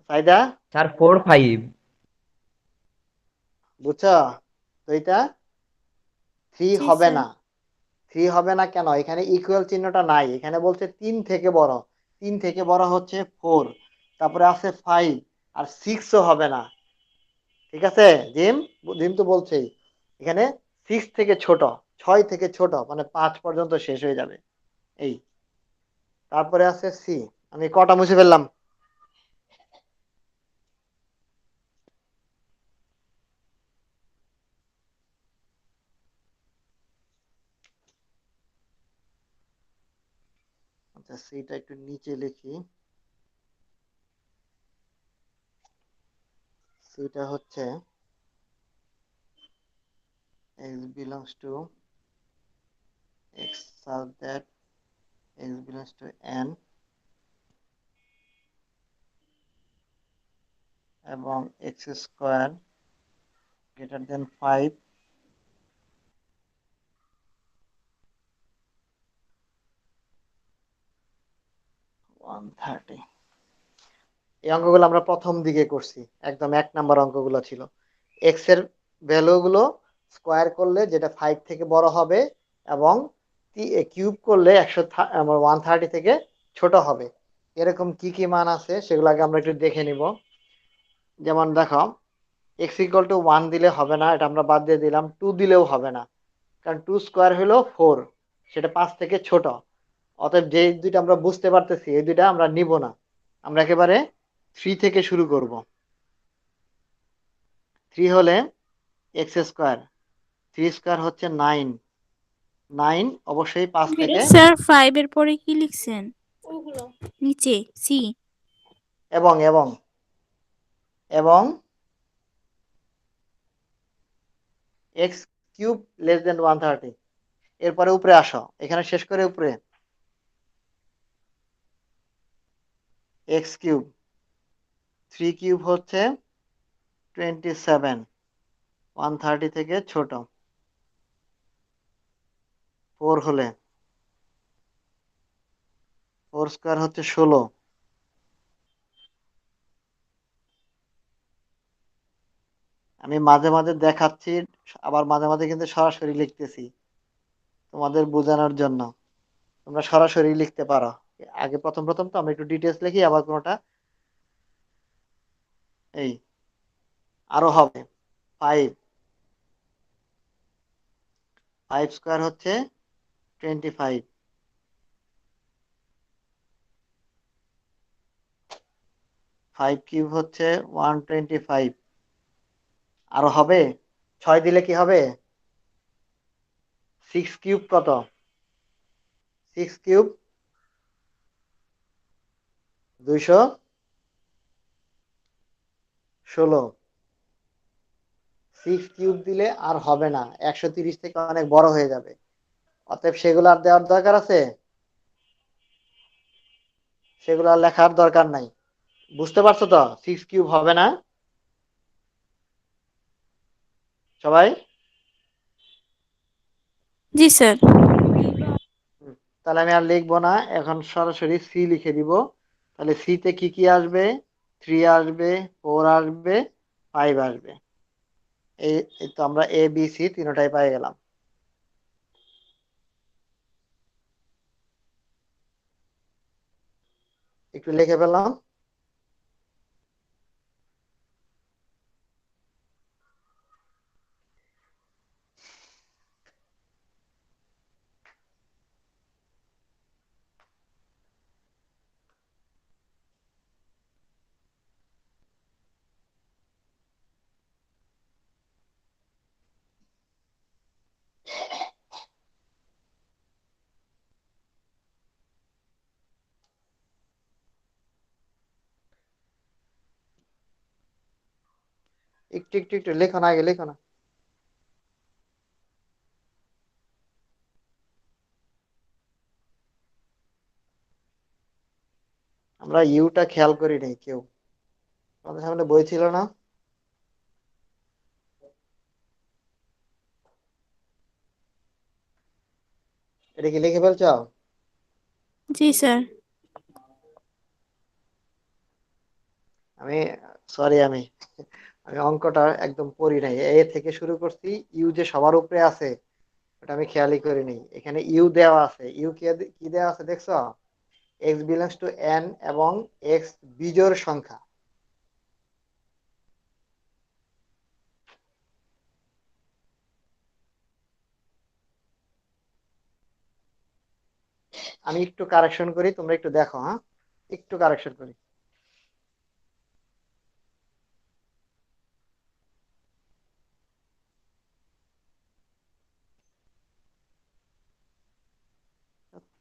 সাইদা, স্যার 4 5। বুঝছো? তো এটা 3 জি হবে স্যার। না, 3 হবে না কেন? এখানে ইকুয়াল চিহ্নটা নাই। এখানে বলছে 3 থেকে বড়। 3 থেকে বড় হচ্ছে 4, তারপরে আছে 5, আর 6 ও হবে না। ঠিক আছে? জিম? জিম তো বলছেই। এখানে 6 থেকে ছোট, 6 থেকে ছোট, মানে 5 পর্যন্ত শেষ হয়ে যাবে। এই। তারপরে আছে সি। আমি কটা মুছে ফেললাম? আচ্ছা, সিটা একটু নিচে লিখি। সিটা হচ্ছে x belongs to x such that x belongs to n এবং x স্কয়ার greater than 5 130। এই অঙ্কগুলো আমরা প্রথম দিকে করছি, একদম 1 নাম্বার অঙ্কগুলো ছিল। x এর ভ্যালু গুলো স্কয়ার করলে যেটা 5 থেকে বড় হবে, এবং কিউব করলে 130 থেকে ছোট হবে। এরকম কি কি মান আছে সেগুলো আগে আমরা একটু দেখে নিব। যেমন দেখো, x ইকুয়াল টু 1 দিলে হবে না, এটা আমরা বাদ দিয়ে দিলাম। 2 দিলেও হবে না, কারণ 2 স্কয়ার হলো 4, সেটা 5 থেকে ছোট। অতএব যে দুইটা আমরা বুঝতে পারতেছি, এই দুইটা আমরা নিব না। আমরা একেবারে 3 থেকে শুরু করব। 3 হলে এক্স স্কয়ার, 3 স্কয়ার হচ্ছে 9, 9 অবশ্যই 5 থেকে, স্যার 5 এর পরে কি লিখছেন? নিচে সি। এবং এবং এবং এক্স কিউব লেস দেন 130। এরপরে উপরে আসো, এখানে শেষ করে উপরে এক্স কিউব, 3 কিউব হচ্ছে 27, 130 থেকে ছোট। 4 হলে 4 স্কয়ার হচ্ছে 16। আমি মাঝে মাঝে দেখাচ্ছি, আবার মাঝে মাঝে কিন্তু সরাসরি লিখতেছি তোমাদের বোঝানোর জন্য। তোমরা সরাসরি লিখতে পারো। আগে প্রথম প্রথম তো আমরা একটু ডিটেলস লিখি, আবার কোনোটা এই আরো হবে। 5, 5 স্কয়ার হচ্ছে 25, 5 কিউব হচ্ছে 125। আরো হবে, 6 দিলে কি হবে? 6 কিউব কত? 6 কিউব 216। 6 কিউব দিলে আর হবে না, 130 থেকে অনেক বড় হয়ে যাবে। অতএব সেগুলো আর দেওয়ার দরকার আছে? সেগুলো আর লেখার দরকার নাই। বুঝতে পারছো তো? 6 কিউব হবে না সবাই? জি স্যার। তাহলে আমি আর লিখবো না, এখন সরাসরি সি লিখে দিব। তাহলে সি তে কি কি আসবে? 3 আসবে, 4 আসবে, 5 আসবে। এই তো আমরা এ বি সি তিনটাই পেয়ে গেলাম। একটু লিখে ফেললাম। একটু একটু একটু লেখো না, আগে লেখো না। আমরা ইউটা খেয়াল করি নাই কেউ। আমাদের সামনে বই ছিল না? এটা কি লিখে ফেলছো? জি স্যার। আমি সরি, আমি আমি অঙ্কটা একদম পড়ি নাই। এ থেকে শুরু করছি, ইউ যে সবার উপরে আছে ওটা আমি খেয়ালই করিনি। এখানে ইউ দেওয়া আছে, ইউ কি দেওয়া আছে দেখছো? এক্স বিলংস টু এন এবং এক্স বিজোড় সংখ্যা। আমি একটু কারেকশন করি, তোমরা একটু দেখো, হ্যাঁ একটু কারেকশন করি।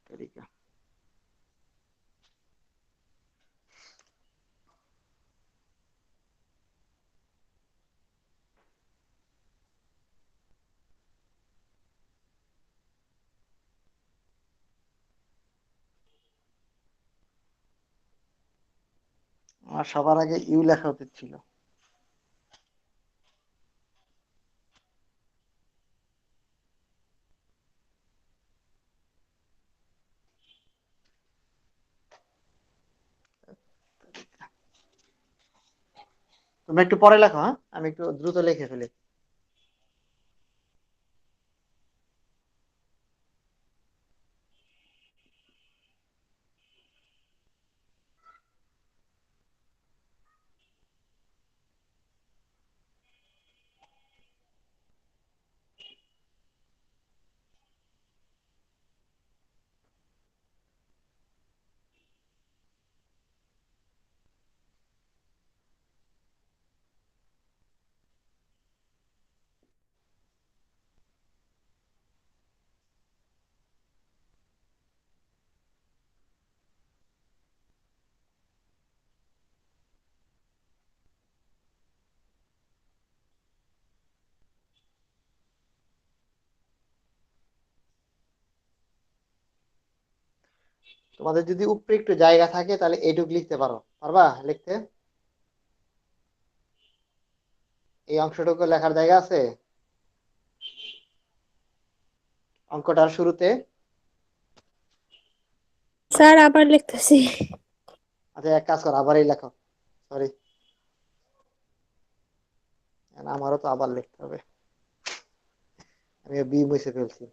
তরিকা। আমার সবার আগে ইউ লেখা উচিত ছিল। তোমরা একটু পরে লেখো, হ্যাঁ আমি একটু দ্রুত লিখে ফেলি। তোমাদের যদি উপরে একটু জায়গা থাকে তাহলে এইটুক লিখতে পারো, পারবা লিখতে? এই অংশটুকু লেখার জায়গা আছে অঙ্কটার শুরুতে? স্যার আবার লিখতেছি। আচ্ছা এক কাজ করো, আবার এই লেখো। সরি, আমারও তো আবার লিখতে হবে, আমি বি মুছে ফেলছি।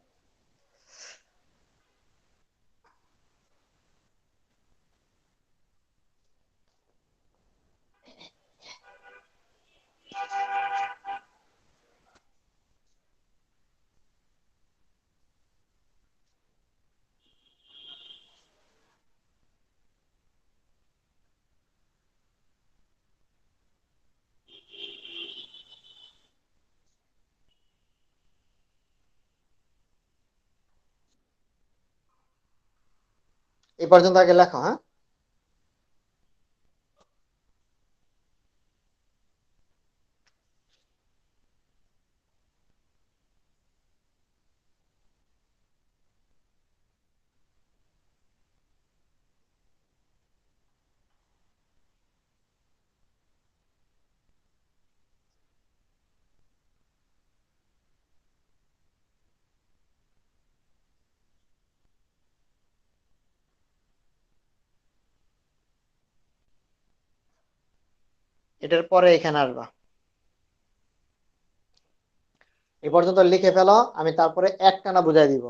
এই পর্যন্ত আগে লেখো, হ্যাঁ। এটার পরে এখানে আসবা, এই পর্যন্ত লিখে ফেলো, আমি তারপরে একটানা বুঝাই দিব।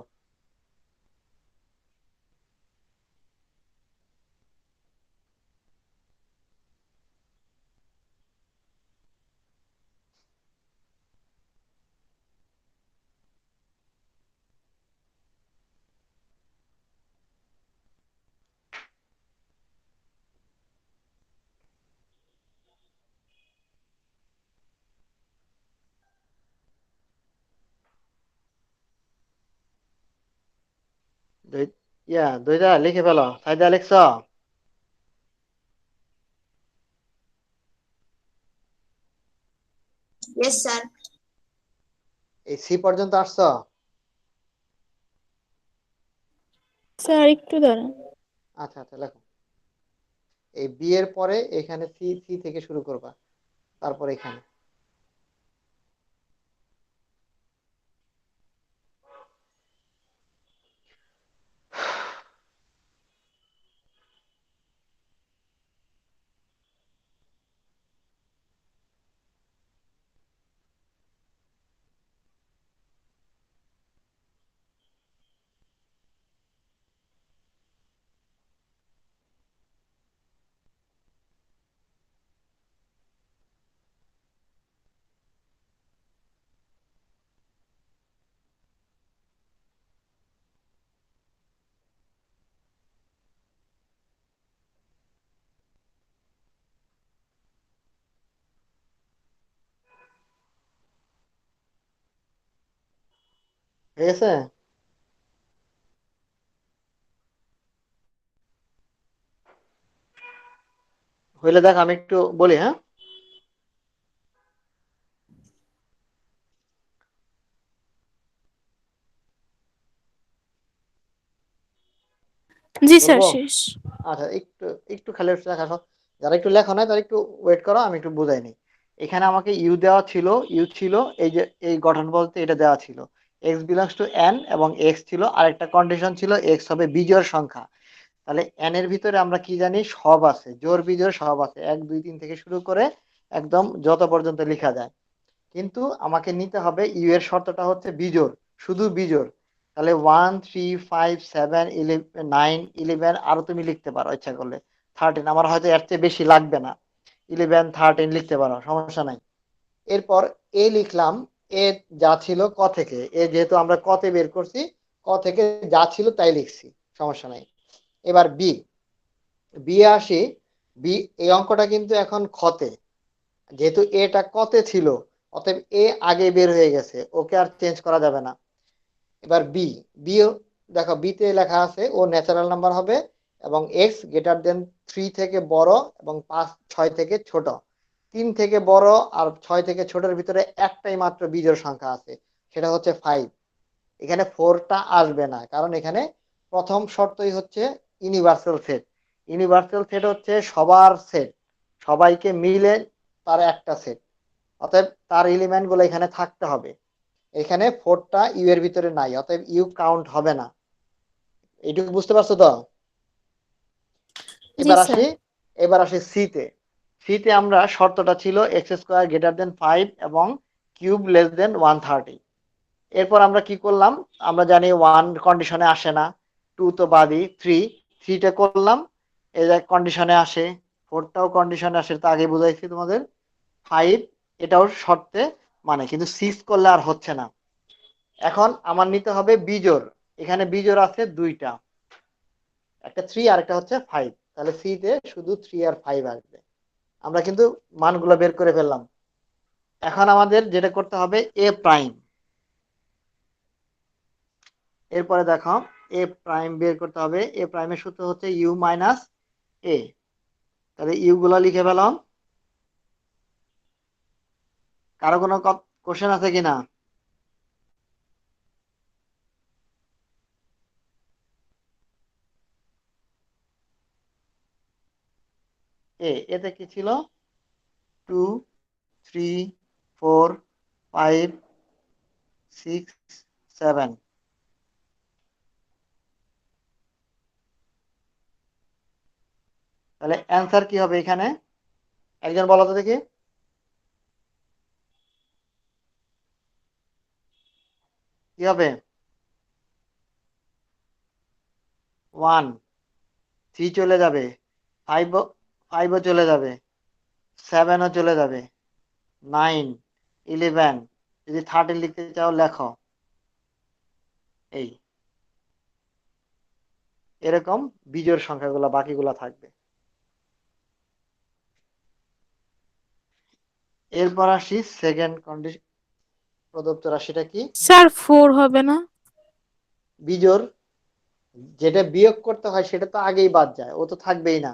দুইটা লিখে ফেলো, সাইদা লিখছো? Yes sir. এই সি পর্যন্ত আসছো? স্যার একটু দাঁড়ান। আচ্ছা আচ্ছা লেখো। এই বি এর পরে এখানে সি, সি থেকে শুরু করবা, তারপর এখানে। ঠিক আছে? হইলে দেখ আমি একটু বলি, হ্যাঁ? জি স্যার, বলবো? শেষ। আচ্ছা, একটু একটু খালি লেখা, যারা একটু লেখা নাই তারা একটু ওয়েট করো, আমি একটু বুঝাই নিই। এখানে আমাকে ইউ দেওয়া ছিল, ইউ ছিল এই যে এই গঠন বলতে এটা দেওয়া ছিল এক্স বিলংস টু এন, এবং এক্স ছিল আরেকটা কন্ডিশন ছিল এক্স হবে বিজোড় সংখ্যা। তাহলে এন এর ভিতরে আমরা কি জানি সব আছে, জোড় বিজোড় সব আছে, 1 2 3 থেকে শুরু করে একদম যত পর্যন্ত লেখা যায়। কিন্তু আমাকে নিতে হবে ইউ এর শর্তটা হচ্ছে বিজোড়, শুধু বিজোড়। তাহলে 1 3 5 7 9 11 আরো তুমি লিখতে পারো ইচ্ছা করলে, 13, আমার হয়তো এর চেয়ে বেশি লাগবে না, 11 13 লিখতে পারো, সমস্যা নাই। এরপর এ লিখলাম, এ যা ছিল ক থেকে, এ যেহেতু আমরা কতে বের করছি, ক থেকে যা ছিল তাই লিখছি, সমস্যা নাই। এবার বি, বি আসি, বি এই অঙ্কটা কিন্তু এখন খতে, যেহেতু এটা কতে ছিল অতএব এ আগে বের হয়ে গেছে, ওকে আর চেঞ্জ করা যাবে না। এবার বি, বি দেখো বিতে লেখা আছে ও ন্যাচারাল নাম্বার হবে এবং এক্স গ্রেটার দেন 3 থেকে বড় এবং 5 6 থেকে ছোট। 3 থেকে বড় আর 6 থেকে ছোটের ভিতরে একটাই মাত্র বিজোড় সংখ্যা আছে, সেটা হচ্ছে 5। এখানে 4টা আসবে না, কারণ এখানে প্রথম শর্তই হচ্ছে ইউনিভার্সাল সেট। ইউনিভার্সাল সেট হচ্ছে সবার সেট, সবাইকে মিলে তার একটা সেট, অতএব তার এলিমেন্ট গুলো এখানে থাকতে হবে। এখানে 4টা ইউ এর ভিতরে নাই, অতএব ইউ কাউন্ট হবে না। এইটুকু বুঝতে পারছো তো? জি এবার স্যার। আসি, এবার আসি সিতে। সিতে আমরা শর্তটা ছিল এক্স স্কোয়ার গ্রেটার দেন 5 এবং কিউব লেস দেন 130। এরপর আমরা কি করলাম, আমরা জানি 1 কন্ডিশনে আসে না, 2 তো বাদই, 3টা করলাম, এই যে কন্ডিশনে আসে, 4টাও কন্ডিশনে আসে, তা আগে বুঝাইছি তোমাদের। 5 এটাও শর্তে মানে, কিন্তু 6 করলে আর হচ্ছে না। এখন আমার নিতে হবে বিজোড়, এখানে বিজোড় আছে দুইটা, একটা 3 আর একটা হচ্ছে 5, তাহলে সি তে শুধু 3 আর 5 আসবে। আমরা কিন্তু মানগুলো বের করে ফেললাম। এখন আমাদের যেটা করতে হবে এ প্রাইম, এরপরে দেখো এ প্রাইম বের করতে হবে। এ প্রাইমের সূত্র হচ্ছে ইউ মাইনাস এ, তাহলে ইউ গুলো লিখে পেলাম। কারো কোনো কোশ্চেন আছে কিনা? এতে কি ছিল, 2 3 4 5 6 7, তাহলে অ্যান্সার কি হবে এখানে, একজন বলো তো দেখি। কি হবে? 1, 3 চলে যাবে, 5ও চলে যাবে, 7ও চলে যাবে, 9 11, যদি 13 লিখতে চাও লেখো, এই এরকম বিজোড় সংখ্যাগুলো বাকিগুলো থাকবে। এরপর আসি সেকেন্ড কন্ডিশন, প্রদত্ত রাশিটা কি, স্যার 4 হবে না? বিজোড়। যেটা বিয়োগ করতে হয় সেটা তো আগেই বাদ যায়, ও তো থাকবেই না।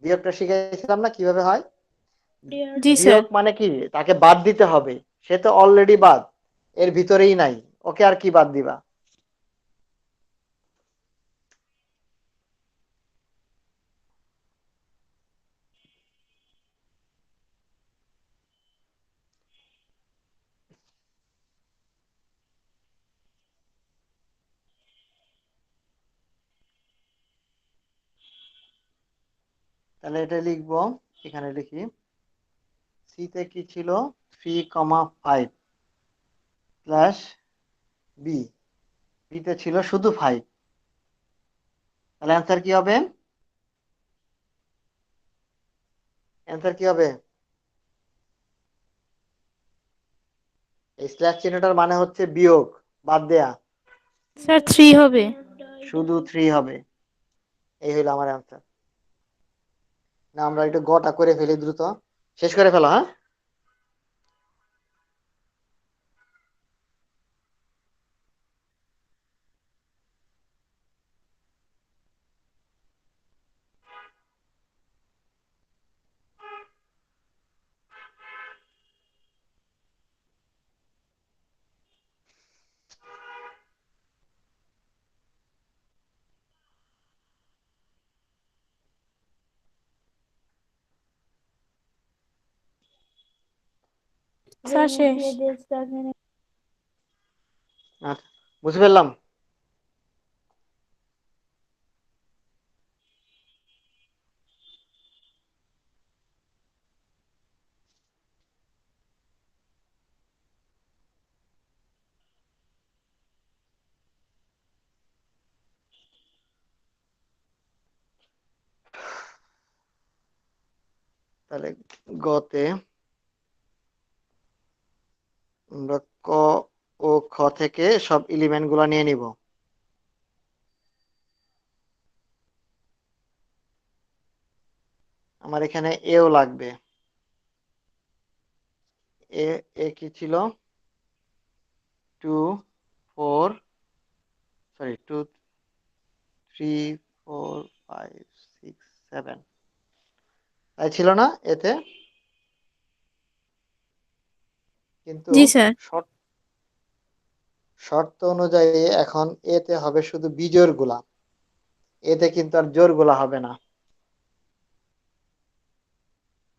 বিয়োগটা শিখাইছিলাম না কিভাবে হয়। জি স্যার। বিয়োগ মানে কি, তাকে বাদ দিতে হবে, সে তো অলরেডি বাদ, এর ভিতরেই নাই, ওকে আর কি বাদ দিবা। তাহলে এটা লিখবো, এখানে লিখি, সিতে কি ছিল 3,5 প্লাস বি, বিতে ছিল শুধু 5, তাহলে অ্যান্সার কি হবে, অ্যান্সার কি হবে? এই স্ল্যাশ চিহ্নটার মানে হচ্ছে বিয়োগ, বাদ দেয়া, স্যার 3 হবে। শুধু 3 হবে। এই হইলো আমার অ্যান্সার। না আমরা একটু গটা করে ফেলি দ্রুত, শেষ করে ফেলো, হ্যাঁ। স্যার শেষ। আচ্ছা, বুঝে ফেললাম। তাহলে গতে আমরা ক ও খ থেকে সব এলিমেন্ট গুলা নিয়ে নিব। আমার এখানে এও লাগবে। এ এ কি ছিল? 2 4 সরি 2 3 4 5 6 7 তাই ছিল না এতে? কিন্তু জি স্যার। শর্ত শর্ত অনুযায়ী এখন এতে হবে শুধু বিজোড় গুলা, এতে কিন্তু আর জোড় গুলা হবে না।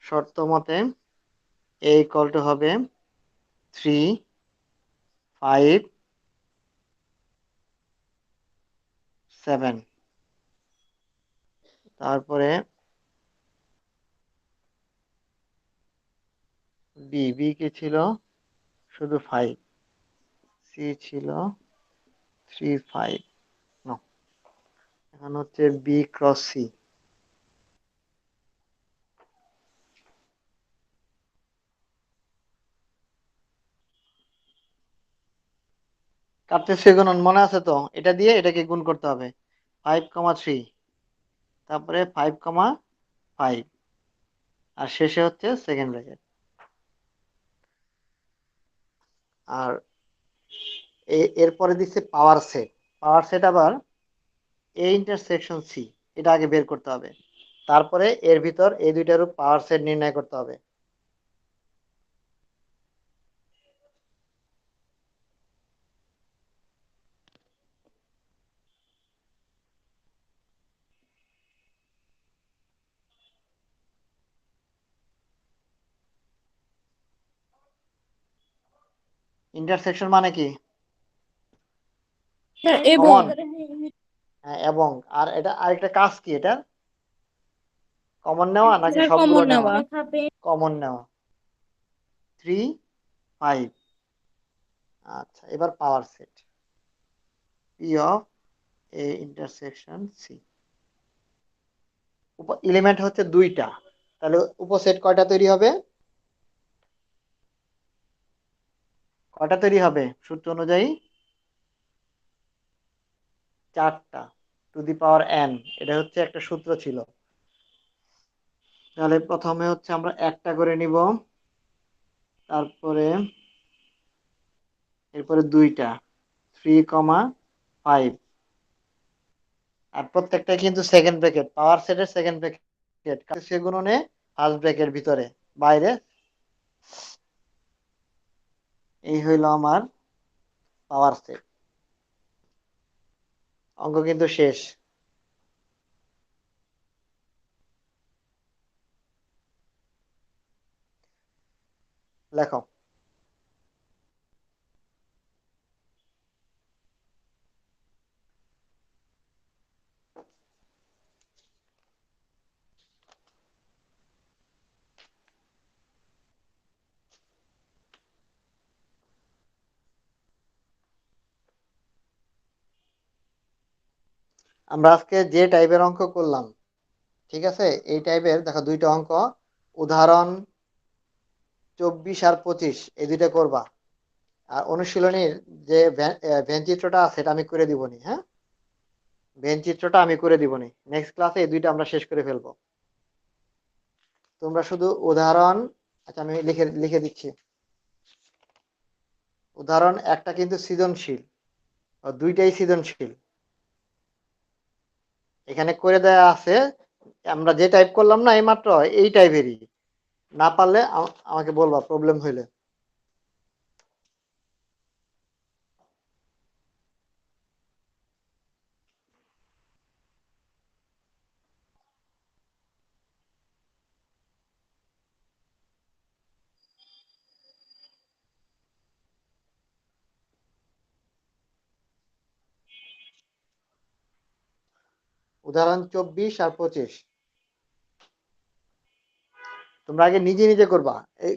শর্ত মতে এ ইকুয়াল টু হবে 3 5 7, তারপরে বি বি কি ছিল? শুধু 5, সি ছিল 3 5, নো, এখন হচ্ছে বি ক্রস সি। কাটতে গুণন মনে আছে তো? এটা দিয়ে এটাকে গুণ করতে হবে। 5,3, তারপরে 5,5, আর শেষে হচ্ছে সেকেন্ড ব্র্যাকেট। আর এরপরে দিচ্ছে পাওয়ার সেট। পাওয়ার সেট আবার এ ইন্টারসেকশন সি, এটা আগে বের করতে হবে। তারপরে এর ভিতর এই দুইটার পাওয়ার সেট নির্ণয় করতে হবে। ইন্টারসেকশন মানে কি? স্যার এবং। কমন। হ্যাঁ, এবং। আর এটা আরেকটা কাজ কি এটা? কমন নেওয়া নাকি স্যার সবগুলো কমন নেওয়া? নেওয়া। কমন নেওয়া। 3 5। আচ্ছা, এবার power set P of A intersection C. Element হচ্ছে দুইটা, তাহলে উপসেট কয়টা তৈরি হবে? কয়টা তৈরি হবে সূত্র অনুযায়ী? 4টা, টু দি পাওয়ার এন। এটা হচ্ছে একটা সূত্র ছিল। তাহলে প্রথমে হচ্ছে আমরা একটা করে নিব, তারপরে এরপরে দুইটা, 3,5, আর প্রত্যেকটা কিন্তু সেকেন্ড ব্র্যাকেট, পাওয়ার সেটের সেকেন্ড ব্র্যাকেট, সে গুণনে ফার্স্ট ব্র্যাকেট ভিতরে বাইরে। এই হইল আমার পাওয়ার সেট। অঙ্ক কিন্তু শেষ। লেখো। আমরা আজকে যে টাইপের অঙ্ক করলাম, ঠিক আছে, এই টাইপের দেখো দুইটা অঙ্ক, উদাহরণ 24 আর 25, এই দুইটা করবা। আর অনুশীলনীর যে ভ্যান চিত্রটা আছে এটা আমি করে দিবনি। হ্যাঁ, ভ্যান চিত্রটা আমি করে দিবনি। নেক্সট ক্লাসে এই দুইটা আমরা শেষ করে ফেলবো। তোমরা শুধু উদাহরণ, আচ্ছা আমি লিখে লিখে দিচ্ছি। উদাহরণ একটা কিন্তু সৃজনশীল, দুইটাই সৃজনশীল। এখানে করে দেয়া আছে, আমরা যে টাইপ করলাম না এই মাত্র, এই টাইপেরই। না পারলে আমাকে বলবা প্রবলেম হইলে। উদাহরণ 24 আর 25। তোমরা আগে নিজে নিজে করবা, এই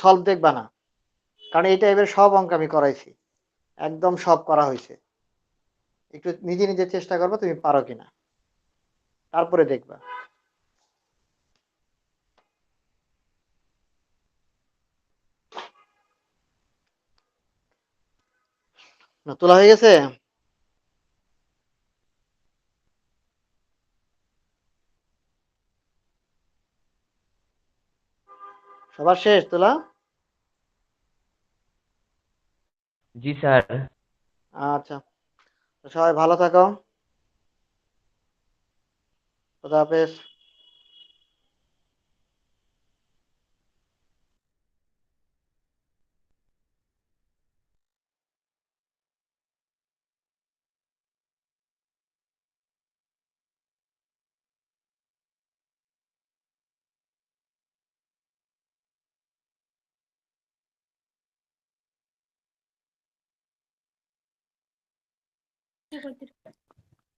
সলভ দেখবা না, কারণ এই টাইপের সব অঙ্ক আমি করাইছি, একদম সব করা হয়েছে। একটু নিজে নিজে চেষ্টা করবা তুমি পারো কিনা, তারপরে দেখবা। না তোলা হয়ে গেছে? সবার শেষ তোলা? জি স্যার। আচ্ছা, তো সবাই ভালো থাকো, খোদা হাফেজ।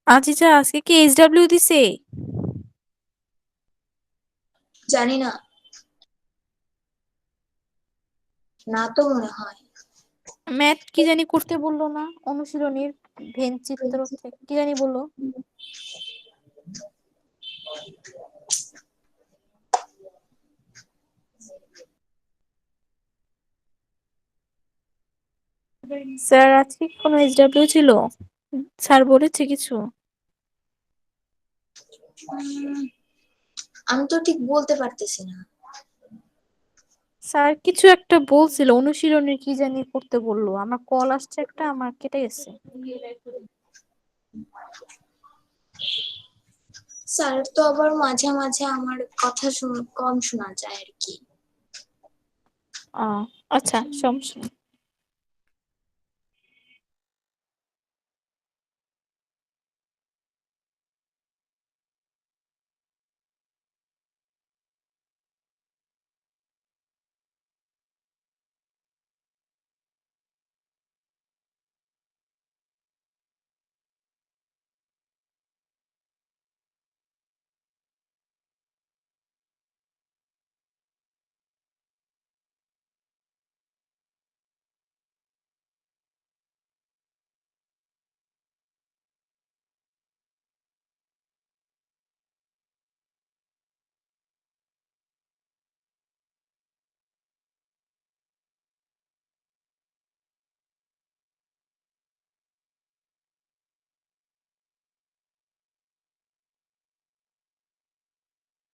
আজিজা আজকে কি এইচডব্লিউ দিছে? জানি না, না তো মনে হয়। ম্যাথ কি জানি করতে বললো না, অনুশীলনীর ভেন চিত্র থেকে কি জানি বললো। স্যার আজকে কি কোনো এইচডব্লিউ ছিল? স্যার বলেছে কিছু? আমি তো ঠিক বলতে পারতেছি না। স্যার কিছু একটা বলছিল, অনুশীলনের কি জানি করতে বললো। আমার কল আসছে একটা, আমার কেটে গেছে। স্যার তো আবার মাঝে মাঝে আমার কথা কম শোনা যায় আর কি। আচ্ছা সমস্যা নেই।